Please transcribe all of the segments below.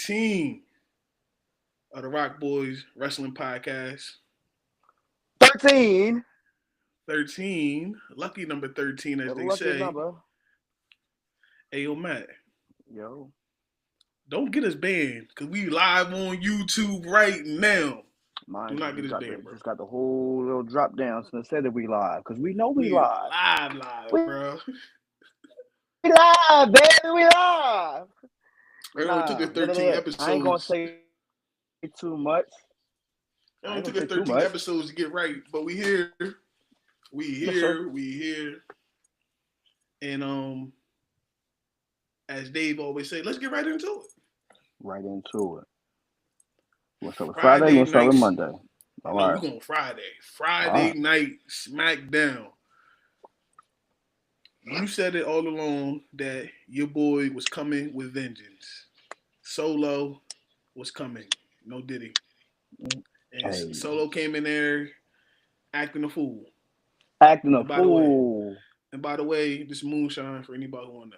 13 of the ROC Boys Wrestling Podcast. 13. 13, lucky number 13, as The they lucky say. number. Hey, yo, Matt, Yo. don't get us banned, because we live on YouTube right now. Mine Do not get us banned, bro. just got the whole little drop down so it said that we live. Because we know we We live. live, bro. We live, baby. We live. It only took us 13 episodes. I ain't going to say too much. It only took us 13 episodes to get right, but we here. We here. And as Dave always say, let's get right into it. Right into it. What's up with Friday? What's up with Monday? All right. We're going Friday. Friday night Smackdown. You said it all along that your boy was coming with vengeance. Solo was coming. No Diddy. And Solo came in there acting a fool. Acting a fool. And by the way, this moonshine for anybody who want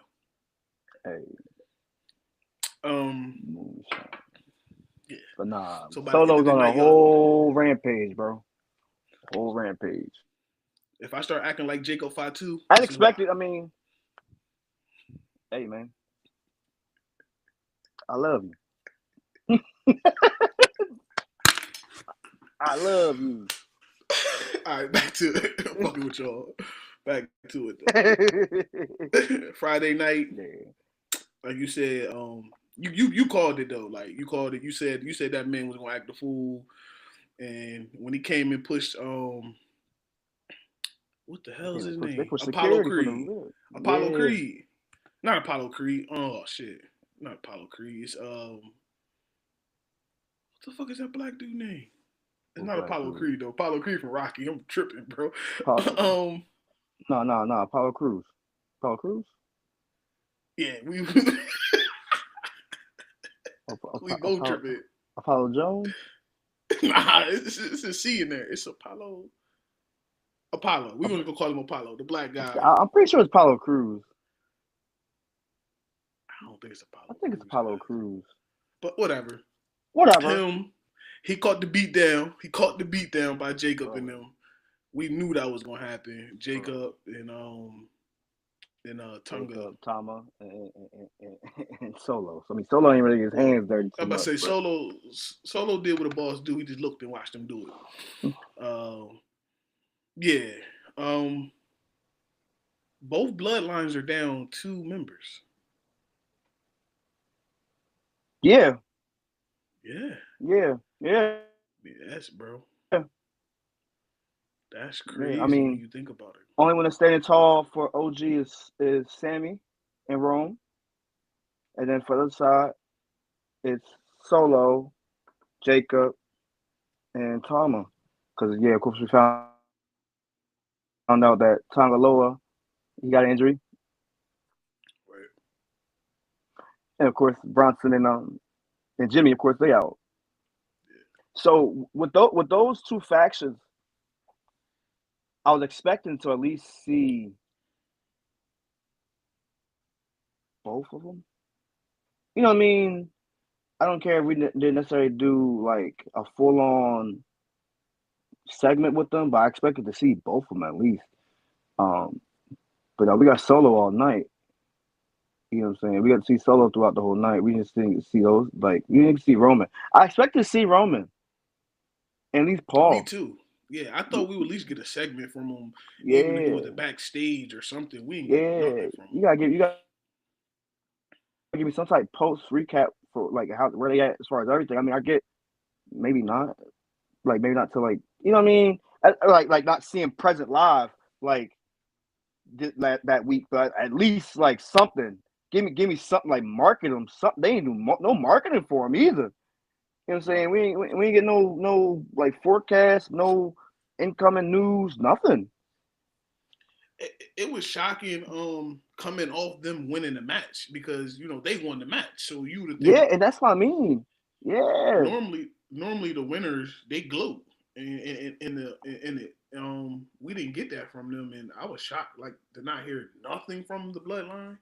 to know. Moonshine. Yeah. But nah, so Solo's on a whole rampage, bro. Whole rampage. If I start acting like Jacob Fatu, I expected. I mean, hey man, I love you. I love you. All right, back to it. I'm fucking with y'all. Back to it though. Friday night, like you said, you called it though. Like you called it. You said that man was gonna act a fool, and when he came and pushed what the hell is his name? Apollo Creed. Apollo Creed. Not Apollo Creed. Oh shit. Not Apollo Creed. It's what the fuck is that black dude name? It's not Apollo Creed though. Apollo Creed from Rocky. I'm tripping, bro. No. Apollo Crews. Apollo Crews? Yeah, we both tripping. Apollo Jones? Nah, it's a C in there. It's Apollo. We're gonna go call him Apollo, the black guy. I'm pretty sure it's Apollo Crews. I don't think it's Apollo. I think it's Apollo Crews. But whatever. Him, he caught the beat down. He caught the beat down by Jacob and them. We knew that was gonna happen. Jacob and Tonga, Tama, and Solo. So I mean, Solo ain't really get his hands dirty. I'm about to say Solo did what a boss do. He just looked and watched him do it. Yeah. Both bloodlines are down 2 members. Yeah. Yes, bro. Yeah. That's crazy. I mean, when you think about it. Only one that's standing tall for OG is Sammy and Rome, and then for the other side, it's Solo, Jacob, and Tama. Because of course, we found out that Tangaloa, he got an injury. Right. And of course, Bronson and Jimmy, of course, they out. Yeah. So with those 2 factions, I was expecting to at least see both of them. You know what I mean? I don't care if we didn't necessarily do like a full-on segment with them, but I expected to see both of them at least. But we got Solo all night. You know what I'm saying? We got to see Solo throughout the whole night. We just didn't see those. Like, we didn't see Roman. I expected to see Roman. And at least Paul. Me too. Yeah, I thought we would at least get a segment from him. Yeah. Even if it was a backstage or something. We didn't get nothing from him. You gotta give me some type of post recap for like where they at as far as everything. I mean, I get maybe not. Like maybe not to like, you know what I mean? Like not seeing present live like that week, but at least like something. Give me something like market them. Something they ain't do no marketing for them either. You know what I'm saying? We ain't get no like forecast, no incoming news, nothing. It was shocking coming off them winning the match because they won the match. So you would think, and that's what I mean. Yeah. Normally the winners they gloat in it. We didn't get that from them, and I was shocked to not hear nothing from the bloodline.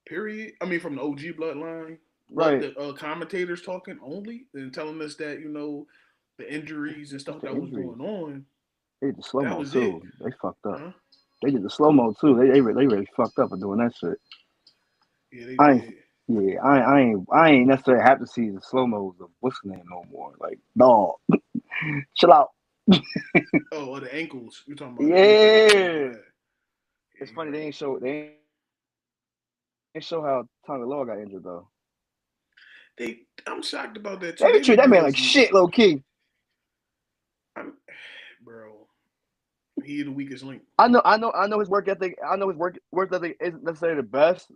Period. I mean, from the OG bloodline. but Right. the commentators talking only and telling us that the injuries and What's stuff the that was injury? going on. They did the slow That mo was it, too. They fucked up. huh? They did the slow mo too. They really fucked up for doing that shit. Yeah, they I ain't, did. yeah, I ain't necessarily have to see the slow mos of what's the name no more. Like, dog, chill out. Oh, or the ankles. You talking about the ankle injury? Yeah, Yeah, yeah, it's you funny right. they ain't show how Tonga Law got injured though. I'm shocked about that too. They They treat didn't that give man us, like shit, low key. bro. He the weakest link. I know his work ethic. I know his work ethic isn't necessarily the best.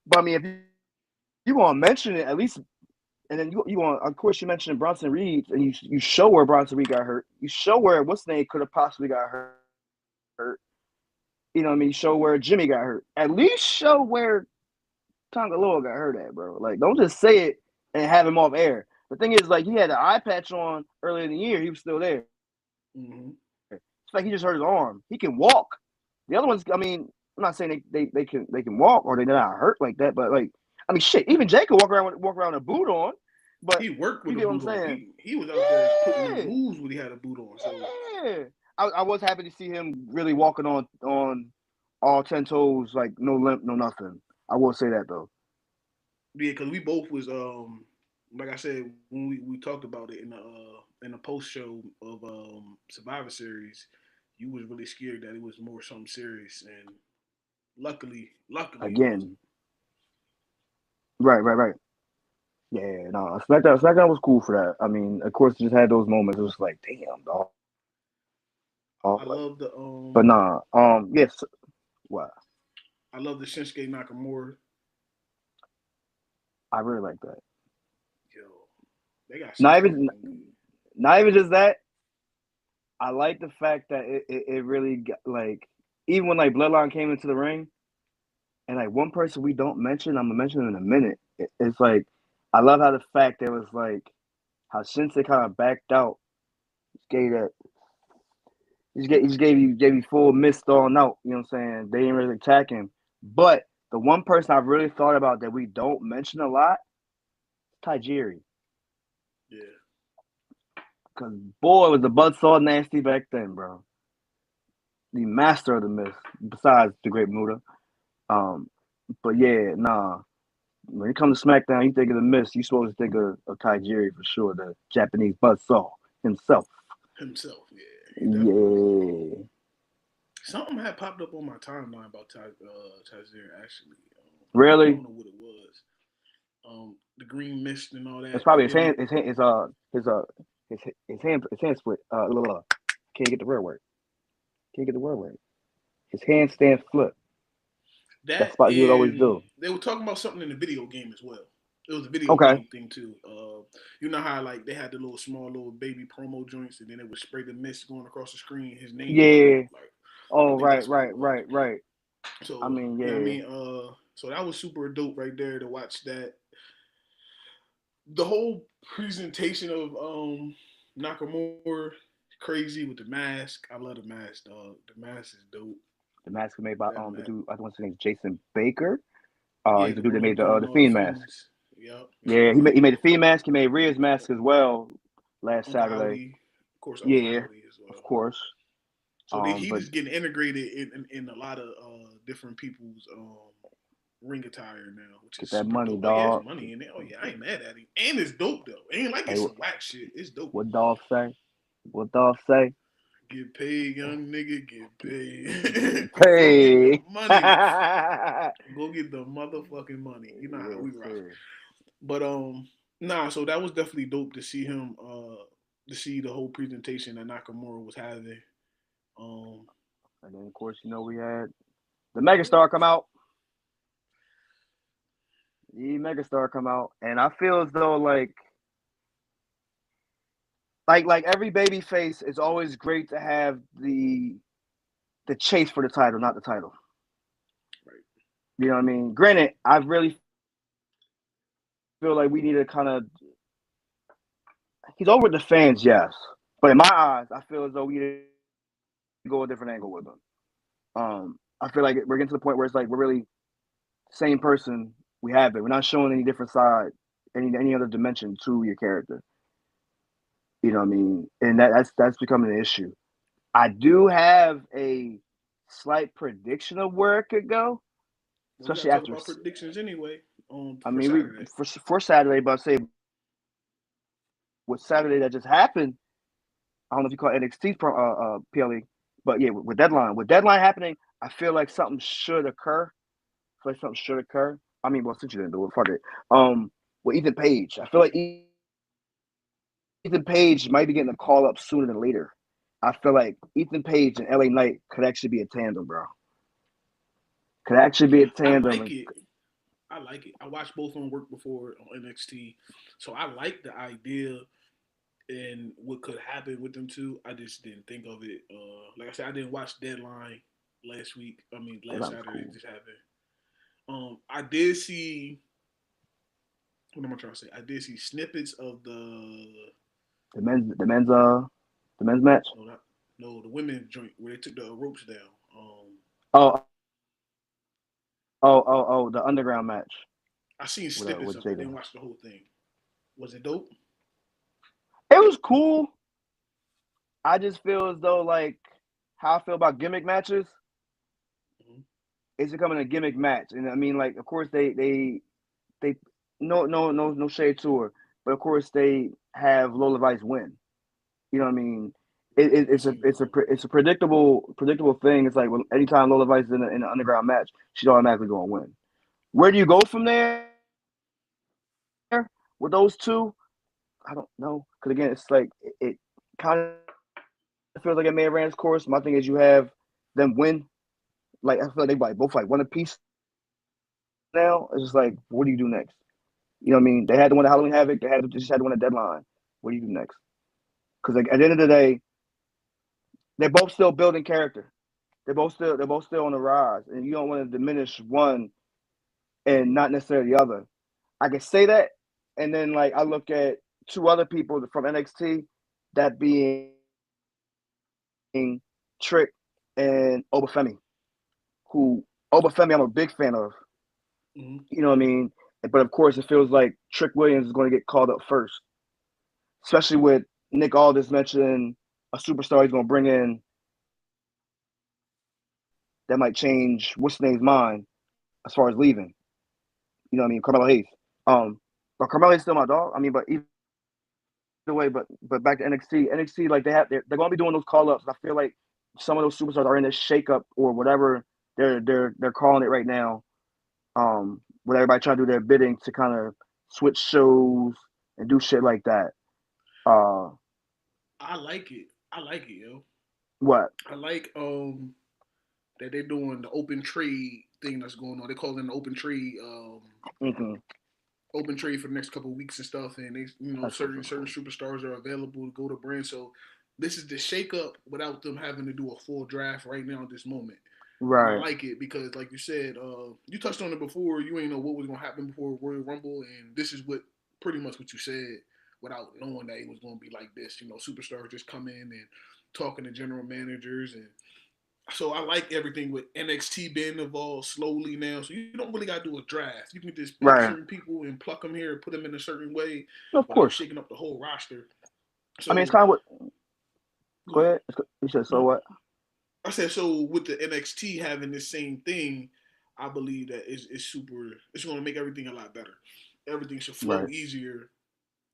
But I mean, if you want to mention it, at least, and then you want, of course, you mentioned Bronson Reed, and you show where Bronson Reed got hurt. You show where what's name could have possibly got hurt. You know what I mean? Show where Jimmy got hurt. At least show where Tonga Loa got hurt at, bro. Like, don't just say it and have him off air. The thing is, like, he had an eye patch on earlier in the year. He was still there. Mm-hmm. It's like he just hurt his arm. He can walk. The other ones, I mean, I'm not saying they can walk or they're not hurt like that, but like, I mean, shit. Even Jake could walk around with a boot on. But He worked you with a get what I'm boot on. saying? He was out there putting in Yeah, moves when he had a boot on. So yeah. I was happy to see him really walking on all 10 toes, like no limp, no nothing. I will say that though. yeah, because we both was like I said when we talked about it in the post show of Survivor Series, you was really scared that it was more something serious, and luckily it wasn't. Again, right. Yeah, no, SmackDown was cool for that. I mean, of course, it just had those moments. It was like, damn, dog. I Like, love the but nah, yes, wow, I love the Shinsuke Nakamura. I really like that. Yo, they got some Not stuff even, going good. not even just that. I like the fact that it really got, like, even when like Bloodline came into the ring, and like one person we don't mention, I'm gonna mention him in a minute. It's like I love how the fact there was like how Shinsuke kind of backed out, gave that, he just gave you full missed on out. You know what I'm saying? They didn't really attack him, but the one person I really thought about that we don't mention a lot, Tajiri, Yeah, because boy was the buzzsaw nasty back then, bro. The master of the myth, besides the Great Muda. Um, but yeah, nah. When it comes to SmackDown, you think of the Mist, you supposed to think of Tajiri for sure, the Japanese buzzsaw himself. himself. Yeah, he definitely was. Yeah. Something had popped up on my timeline about Tazer actually. I Really? don't know what it was. The green mist and all It's that, probably and then it, his hand split. Can't get the word word. Can't get the word word. His handstand flip. That that spot he would always and do. they were talking about something in the video game as well. It was a video Okay. game thing too. You know how like they had the little small little baby promo joints, and then it would spray the mist going across the screen. His name would come up. Yeah. Like I Oh, think that's what it right. was. I So mean, you know what I yeah. mean. So that was super dope right there to watch that. The whole presentation of Nakamura crazy with the mask. I love the mask, dog. The mask is dope. The mask was made by That the mask. dude. I want to say his name Jason Baker. Yeah, He's the the dude that one made who's doing the all the Fiend mask. fiends. Yep. Yeah, he made the Fiend mask. He made Rhea's mask as well last Uncle Saturday. Howdy, of course, Uncle Yeah, Howdy as of well. course. So he But just getting integrated in a lot of different people's ring attire now, which is get that super money, dope. Oh yeah, it's dog. money in there. Oh yeah, I ain't mad at him. And it's dope though. Ain't like Hey, it's some whack shit. It's dope. what Dolph say? What Dolph say? Get paid, young nigga. Get paid. Go get the Hey. money. Go get the motherfucking money. You know how Yes, we rock. sir. But nah. So that was definitely dope to see him. To see the whole presentation that Nakamura was having. Um, And then of course, we had the Megastar come out. The Megastar come out, and I feel as though like every baby face, it's always great to have the chase for the title, not the title. right. You know what I mean? Granted, I really feel like we need to kind of. He's over the fans, yes, but in my eyes, I feel as though we need to go a different angle with him. I feel like we're getting to the point where it's like we're really same person We haven't. We're not showing any different side, any other dimension to your character. You know what I mean? And that's becoming an issue. I do have a slight prediction of where it could go, Well, we especially gotta talk after. about predictions anyway. I For mean, we Saturday. for Saturday, but I say with Saturday that just happened. I don't know if you call it NXT's PLE, but yeah, with deadline happening, I feel like something should occur. I feel like something should occur. I mean, well, since you didn't do it, fuck it. With Ethan Page, I feel like Ethan Page might be getting a call up sooner than later. I feel like Ethan Page and LA Knight could actually be a tandem, bro. Could actually be a I tandem. like it. I like it. I watched both of them work before on NXT, so I like the idea and what could happen with them two. I just didn't think of it. Like I said, I didn't watch Deadline last week. I mean, Well, last that was Saturday cool. it just happened. I did see. What am I trying to say? I did see snippets of The men's match. no, not, no, the women's joint where they took the ropes down. Oh, the underground match I seen with snippets of it. I Jada. didn't watch the whole thing. Was it dope? It was cool. I just feel as though like how I feel about gimmick matches. Mm-hmm. It's becoming a gimmick match, and I mean, like, of course they no shade to her, but of course they have Lola Vice win. You know what I mean? I see where you're going. It's a predictable thing. It's like, well, anytime Lola Vice is in an underground match, she's automatically going to win. Where do you go from there with those two? I don't know, because again, it's like it kind of feels like it may have ran its course. My thing is, you have them win. Like, I feel like they like both like one apiece now. It's just like, what do you do next? You know what I mean? They had the one at Halloween Havoc. They just had the one at Deadline. What do you do next? Because like, at the end of the day, they're both still building character. They're both still on the rise, and you don't want to diminish one and not necessarily the other. I can say that, and then like I look at two other people from NXT, that being Trick and Obafemi, who Obafemi I'm a big fan of. Mm-hmm. You know what I mean? But of course, it feels like Trick Williams is going to get called up first, especially with Nick Aldis mentioning a superstar he's going to bring in that might change what's the name's mind as far as leaving. You know what I mean? Carmelo Hayes. Um, but Carmelo Hayes still my dog. I mean, but either way, but back to NXT like they're going to be doing those call ups. I feel like some of those superstars are in this shakeup or whatever they're calling it right now. With everybody trying to do their bidding to kind of switch shows and do shit like that. Uh, I like it. I like it, yo. what? I like that they're doing the open trade thing that's going on. They call it an Mm-hmm. open trade for the next couple of weeks and stuff. And they, That's certain cool. superstars are available to go to brand. So this is the shake up without them having to do a full draft right now at this moment. And I Right. like it because, like you said, you touched on it before. You ain't know what was gonna happen before Royal Rumble, and this is what pretty much what you said without knowing that it was gonna be like this. Superstars just come in and talking to general managers, and so I like everything with NXT being involved slowly now. So you don't really gotta do a draft. You can just pick Right. certain people and pluck them here and put them in a certain way Of without course. shaking up the whole roster. I mean, it's So kind of what. go Go ahead. ahead. You said so what? I said so with the NXT having the same thing, I believe that is super. It's going to make everything a lot better. Everything should flow Right. easier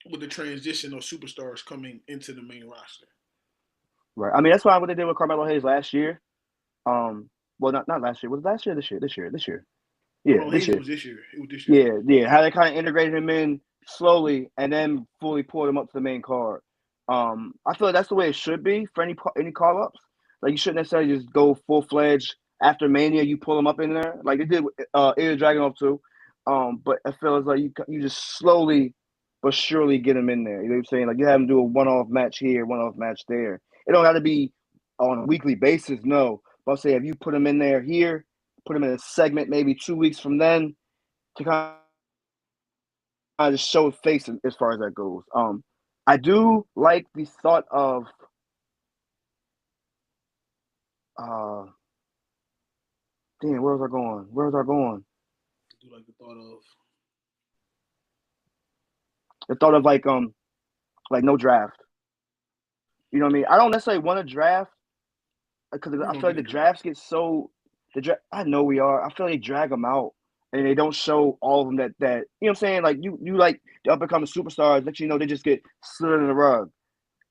with the transition of superstars coming into the main roster. Right. I mean, that's why what they did with Carmelo Hayes last year. Well, not last year. Was it last year? This year. Yeah, Carmelo this Hayes, it year. was this year. It was this year. Yeah. How they kind of integrated him in slowly and then fully pulled him up to the main card. I feel like that's the way it should be for any call ups. Like you shouldn't necessarily just go full fledged after Mania. You pull him up in there like they did with Ilya Dragunov too. But I feel as like you just slowly but surely get him in there. You know what I'm saying? Like you have him do a one off match here, one off match there. It don't got to be on a weekly basis. No, but I'll say if you put him in there here, put him in a segment maybe 2 weeks from then to kind of just show his face as far as that goes. I do like the thought of uh damn, where was I going? do like the thought of? The thought of like no draft. You know what I mean? I don't necessarily want to draft because I feel like the drafts get so I know we are. I feel like they drag them out and they don't show all of them that you know what I'm saying? Like you like the up and coming superstars that they just get slid in the rug.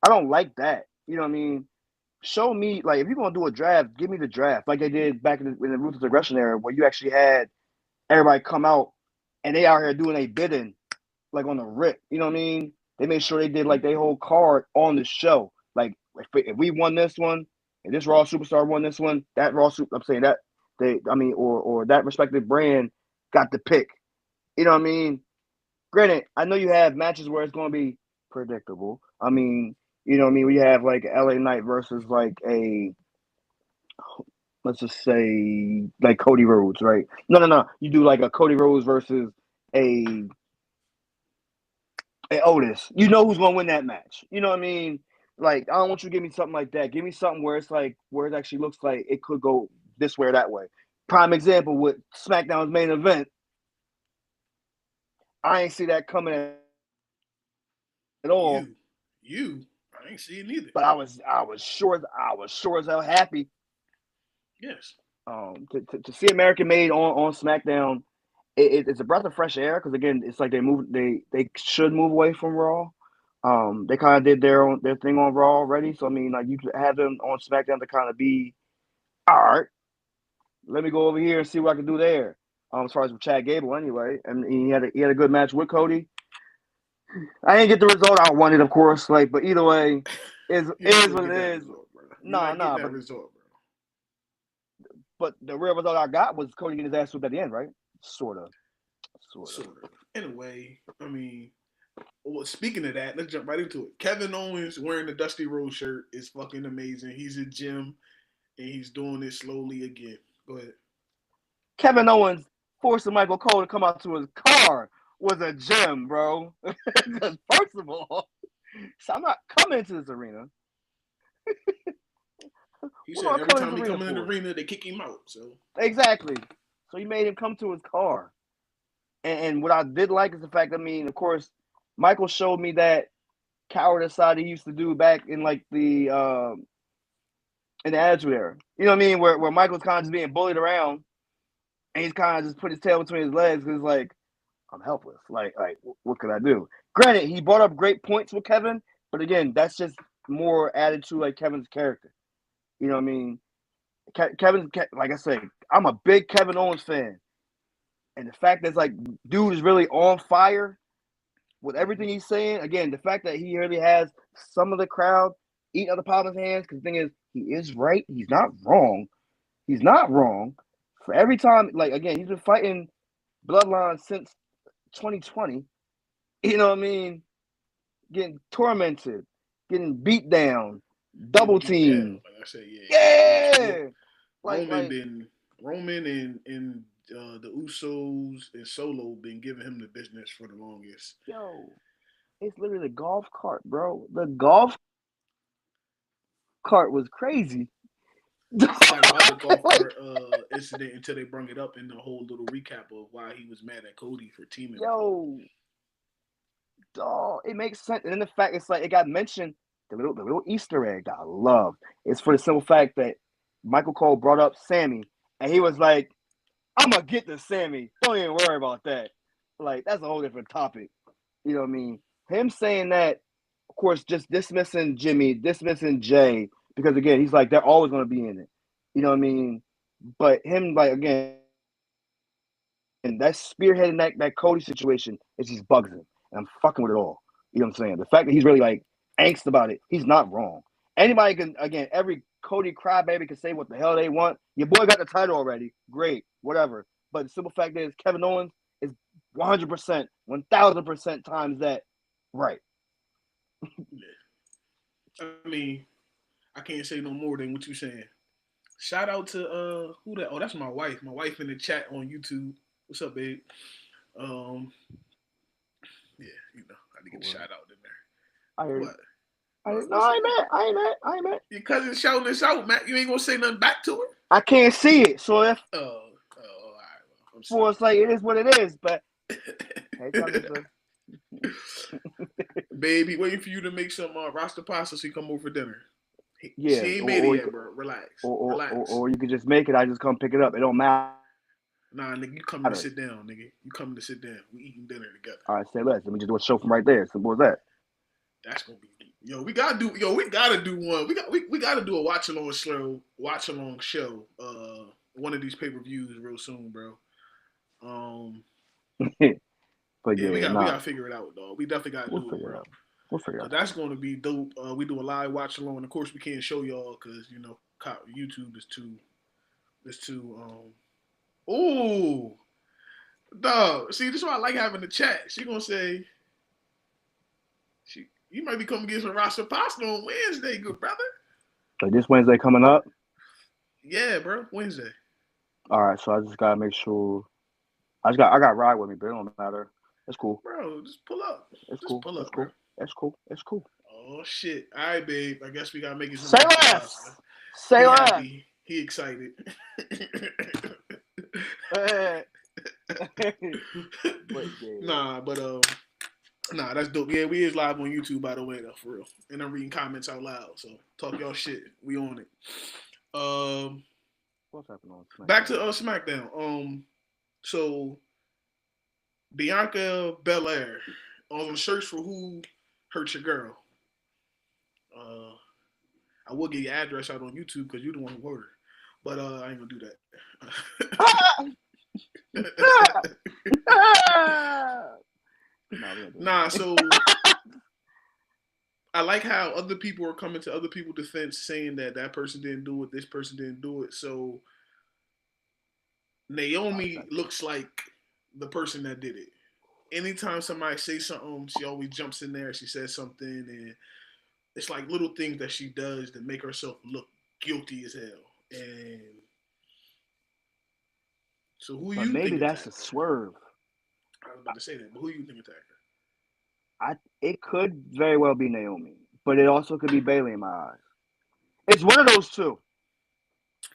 I don't like that. You know what I mean? Show me, like, if you're gonna do a draft, give me the draft like they did back in the Ruthless Aggression era, where you actually had everybody come out and they out here doing a bidding, like on the rip. You know what I mean? They made sure they did like their whole card on the show. Like if we won this one, and this Raw superstar won this one, that I'm saying that or that respective brand got the pick. You know what I mean? Granted, I know you have matches where it's going to be predictable. I mean, you know what I mean? We have like LA Knight versus like let's just say like Cody Rhodes, right? No. You do like a Cody Rhodes versus a Otis. You know who's going to win that match. You know what I mean? Like, I don't want you to give me something like that. Give me something where it's like, where it actually looks like it could go this way or that way. Prime example with SmackDown's main event. I ain't see that coming at all. I ain't see it neither. But I was sure as hell happy. Yes. To see American made on SmackDown, it's a breath of fresh air because again, it's like they should move away from Raw. They kind of did their thing on Raw already, so I mean, like you could have them on SmackDown to kind of be, all right, let me go over here and see what I can do there. As far as with Chad Gable, anyway, and he had a good match with Cody. I didn't get the result I wanted, of course. Like, but either way, is what it is. But the real result I got was Cody getting his ass whipped at the end, right? Sort of. In a way, I mean, well, speaking of that, let's jump right into it. Kevin Owens wearing the Dusty Rhodes shirt is fucking amazing. He's a gym, and he's doing it slowly again. Go ahead. Kevin Owens forcing Michael Cole to come out to his car was a gem, bro. First of all, so I'm not coming into this arena. He said every time he comes in the arena, they kick him out. So exactly. So he made him come to his car. And what I did like is the fact, I mean, of course, Michael showed me that cowardice side he used to do back in like the in the Attitude Era. You know what I mean? Where Michael's kind of just being bullied around, and he's kind of just put his tail between his legs because like, I'm helpless. Like what could I do? Granted, he brought up great points with Kevin, but again, that's just more added to like Kevin's character. You know what I mean? Kevin, like I said, I'm a big Kevin Owens fan. And the fact that like dude is really on fire with everything he's saying. Again, the fact that he really has some of the crowd eating out the palm of his hands. Because the thing is, he is right. He's not wrong. He's not wrong. For every time, like again, he's been fighting Bloodline since 2020. You know what I mean? Getting tormented, getting beat down, double teamed. Like I said, yeah. Roman and the Usos and Solo been giving him the business for the longest. Yo, it's literally the golf cart, bro. The golf cart was crazy. About the golf cart incident until they brought it up in the whole little recap of why he was mad at Cody for teaming. Yo, dog, it makes sense. And then the fact it's like it got mentioned, the little Easter egg I love. It's for the simple fact that Michael Cole brought up Sammy, and he was like, I'm gonna get to Sammy. Don't even worry about that. Like, that's a whole different topic. You know what I mean? Him saying that, of course, just dismissing Jimmy, dismissing Jay, because again, he's like, they're always gonna be in it. You know what I mean? But him, like, again, and that spearheading that Cody situation, it just bugs him. And I'm fucking with it all. You know what I'm saying? The fact that he's really like angst about it, he's not wrong. Anybody can, again, every Cody crybaby can say what the hell they want. Your boy got the title already. Great, whatever. But the simple fact is, Kevin Owens is 100%, 1,000% times that right. I mean, I can't say no more than what you're saying. Shout out to who that? Oh, that's my wife. My wife in the chat on YouTube. What's up, babe? Yeah, you know, I had to get a shout out in there. I heard what? I ain't mad. Your cousin shouting this out, Matt. You ain't gonna say nothing back to her? I can't see it, so if all right. Well, for us. Like, it is what it is. But hey, baby, waiting for you to make some roster pasta so you come over for dinner. Yeah, she ain't made it yet, bro. Relax. Or you could just make it. I just come pick it up. It don't matter. Nah, nigga, you coming to sit down, nigga. You coming to sit down. We eating dinner together. All right, say less. Let me just do a show from right there. Simple as that. That's gonna be we gotta do one. We gotta do a watch along show. One of these pay-per-views real soon, bro. But we gotta figure it out, dog. We definitely gotta do it, bro. We'll figure it out. That's gonna be dope. We do a live watch along. Of course, we can't show y'all because YouTube is too. Ooh, dog. See, this is why I like having the chat. She gonna say, you might be coming to get some roster pasta on Wednesday, good brother. So this Wednesday coming up? Yeah, bro, Wednesday. All right, so I just gotta make sure. I got ride with me, but it don't matter. It's cool, bro. Just pull up. Pull up, cool. That's cool. Oh shit! All right, babe. I guess we gotta make it. Say less. Say less. He excited. Nah, that's dope. Yeah, we is live on YouTube, by the way, though, for real. And I'm reading comments out loud, so talk y'all shit. We on it. What's happening on SmackDown? Back to SmackDown. So Bianca Belair on the search for who hurt your girl. I will get your address out on YouTube because you're the one who wrote her, but I ain't gonna do that. Nah, so I like how other people are coming to other people's defense saying that person didn't do it, this person didn't do it. So Naomi looks like the person that did it. Anytime somebody says something, she always jumps in there. She says something, and it's like little things that she does to make herself look guilty as hell. And so who you maybe think that's a swerve. I was about to say that, but who you think attacked her? It could very well be Naomi, but it also could be Bayley in my eyes. It's one of those two.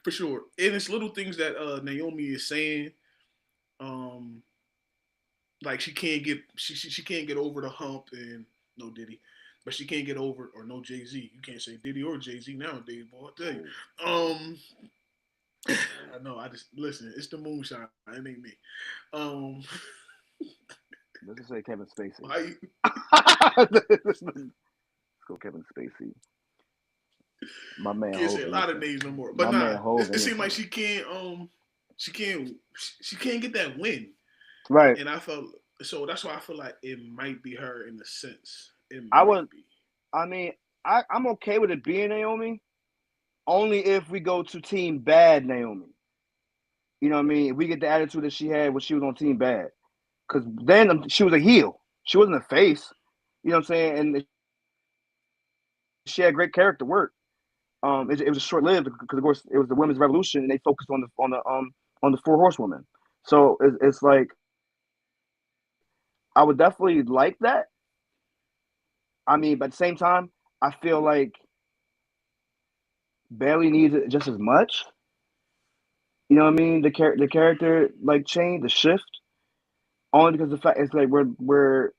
For sure. And it's little things that Naomi is saying. Like she can't get over the hump, and no Diddy. But she can't get over, or no Jay-Z. You can't say Diddy or Jay-Z nowadays, boy. I tell you. I know. I just listen. It's the moonshine. It ain't me. Let's just say Kevin Spacey. Let's go Kevin Spacey. My man. Can't say a lot of names no more. But it seems like she can't get that win. Right. And I felt so. That's why I feel like it might be her in the sense. I'm okay with it being Naomi, only if we go to Team Bad Naomi. You know what I mean? If we get the attitude that she had when she was on Team Bad, because then she was a heel. She wasn't a face. You know what I'm saying? And she had great character work. It was short lived because of course it was the women's revolution and they focused on the 4 horsewomen. So it's like I would definitely like that. I mean, but at the same time, I feel like Bayley needs it just as much. You know what I mean? The character like change, the shift, only because the fact it's like we're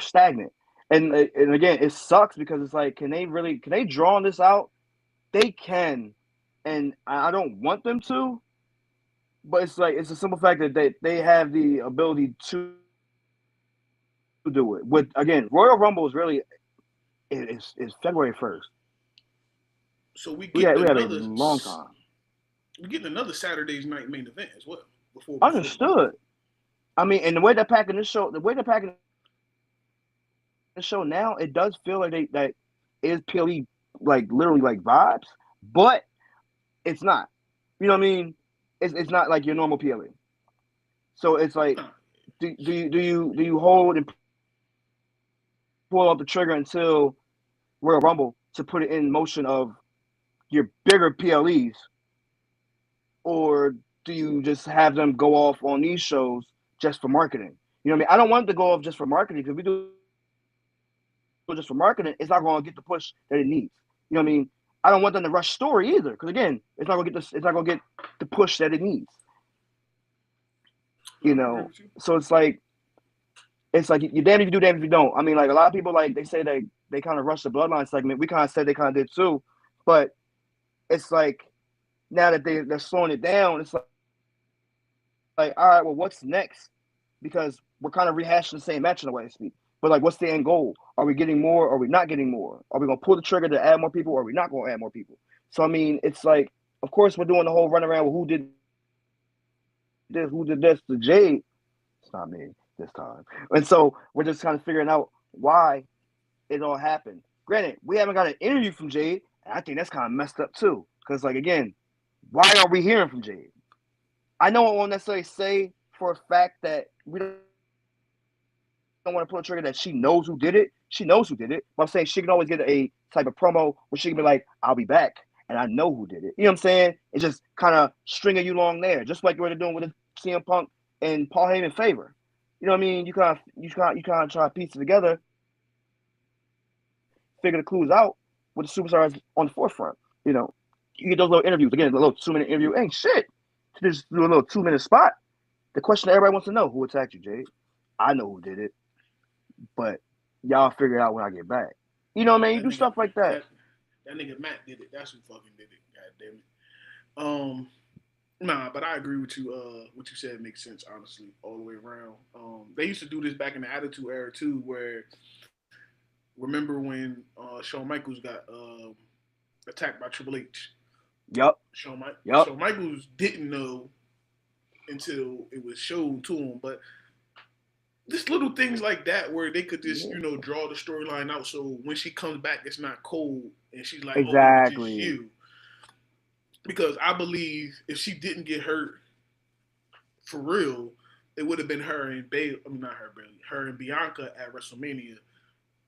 stagnant. And again, it sucks because it's like, can they draw this out? They can, and I don't want them to, but it's like it's a simple fact that they have the ability to do it. With again, Royal Rumble is really is February 1st. So we had a long time. We're getting another Saturday's night main event as well. Before Understood. I mean, and the way they're packing this show, now, it does feel like that it is PLE like literally like vibes, but it's not. You know what I mean? It's not like your normal PLE. So it's like, do you hold and pull up the trigger until Royal Rumble to put it in motion of your bigger PLEs, or do you just have them go off on these shows just for marketing? You know what I mean? I don't want it to go off just for marketing because we do just for marketing, it's not going to get the push that it needs. You know what I mean? I don't want them to rush story either because again, it's not going to get the push that it needs. You I agree know, with you. so it's like you're damned if you do, damned if you don't. I mean, like a lot of people, like they say they kind of rushed the Bloodline segment. We kind of said they kind of did too, but it's like now that they're slowing it down, it's like all right, well, what's next? Because we're kind of rehashing the same match in a way to speak. But like, what's the end goal? Are we getting more? Or are we not getting more? Are we gonna pull the trigger to add more people? Or are we not gonna add more people? So I mean, it's like, of course, we're doing the whole run around with who did this to Jade. It's not me this time. And so we're just kind of figuring out why it all happened. Granted, we haven't got an interview from Jade, and I think that's kind of messed up too. Because like again, why are we hearing from Jade? I know I won't necessarily say for a fact that we don't want to pull a trigger that she knows who did it. She knows who did it. But I'm saying she can always get a type of promo where she can be like, I'll be back. And I know who did it. You know what I'm saying? It's just kind of stringing you along there. Just like what they're doing with the CM Punk and Paul Heyman favor. You know what I mean? You kind of try to piece it together, figure the clues out with the superstars on the forefront. You know, you get those little interviews. Again, a little 2-minute interview. Ain't shit. Just do a little 2-minute spot. The question that everybody wants to know, who attacked you, Jade? I know who did it. But y'all figure it out when I get back. You know what I mean? You do stuff like that. That nigga Matt did it. That's who fucking did it. God damn it. Nah, but I agree with you. What you said makes sense, honestly, all the way around. They used to do this back in the Attitude Era too, where remember when Shawn Michaels got attacked by Triple H? Yep. Shawn Yep. Michaels didn't know until it was shown to him, but just little things like that where they could just, draw the storyline out so when she comes back, it's not cold and she's like, exactly. Oh, it's just you. Because I believe if she didn't get hurt for real, it would have been her and her and Bianca at WrestleMania.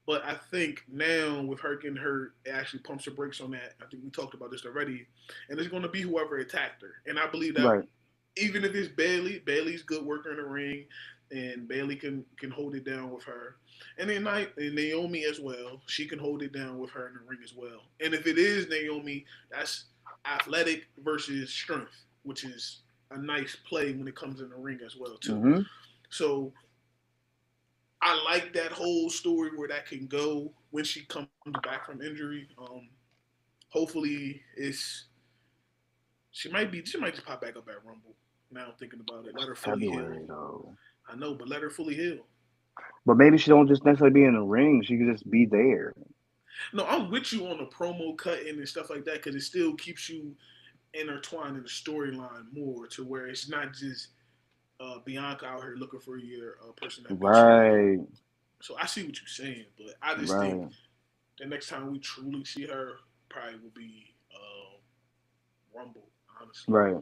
But I think now with her getting hurt, it actually pumps the brakes on that. I think we talked about this already. And it's going to be whoever attacked her. And I believe that even if it's Bayley's good worker in the ring, and Bayley can hold it down with her. And then Naomi as well. She can hold it down with her in the ring as well. And if it is Naomi, that's athletic versus strength, which is a nice play when it comes in the ring as well, too. Mm-hmm. So I like that whole story where that can go when she comes back from injury. Hopefully she might just pop back up at Rumble. Now I'm thinking about it. Let her fully heal. Though. I know, but let her fully heal. But maybe she don't just necessarily be in the ring. She could just be there. No, I'm with you on the promo cutting and stuff like that because it still keeps you intertwined in the storyline more to where it's not just Bianca out here looking for your person that right. So I see what you're saying, but I just think the next time we truly see her probably will be Rumble, honestly. Right.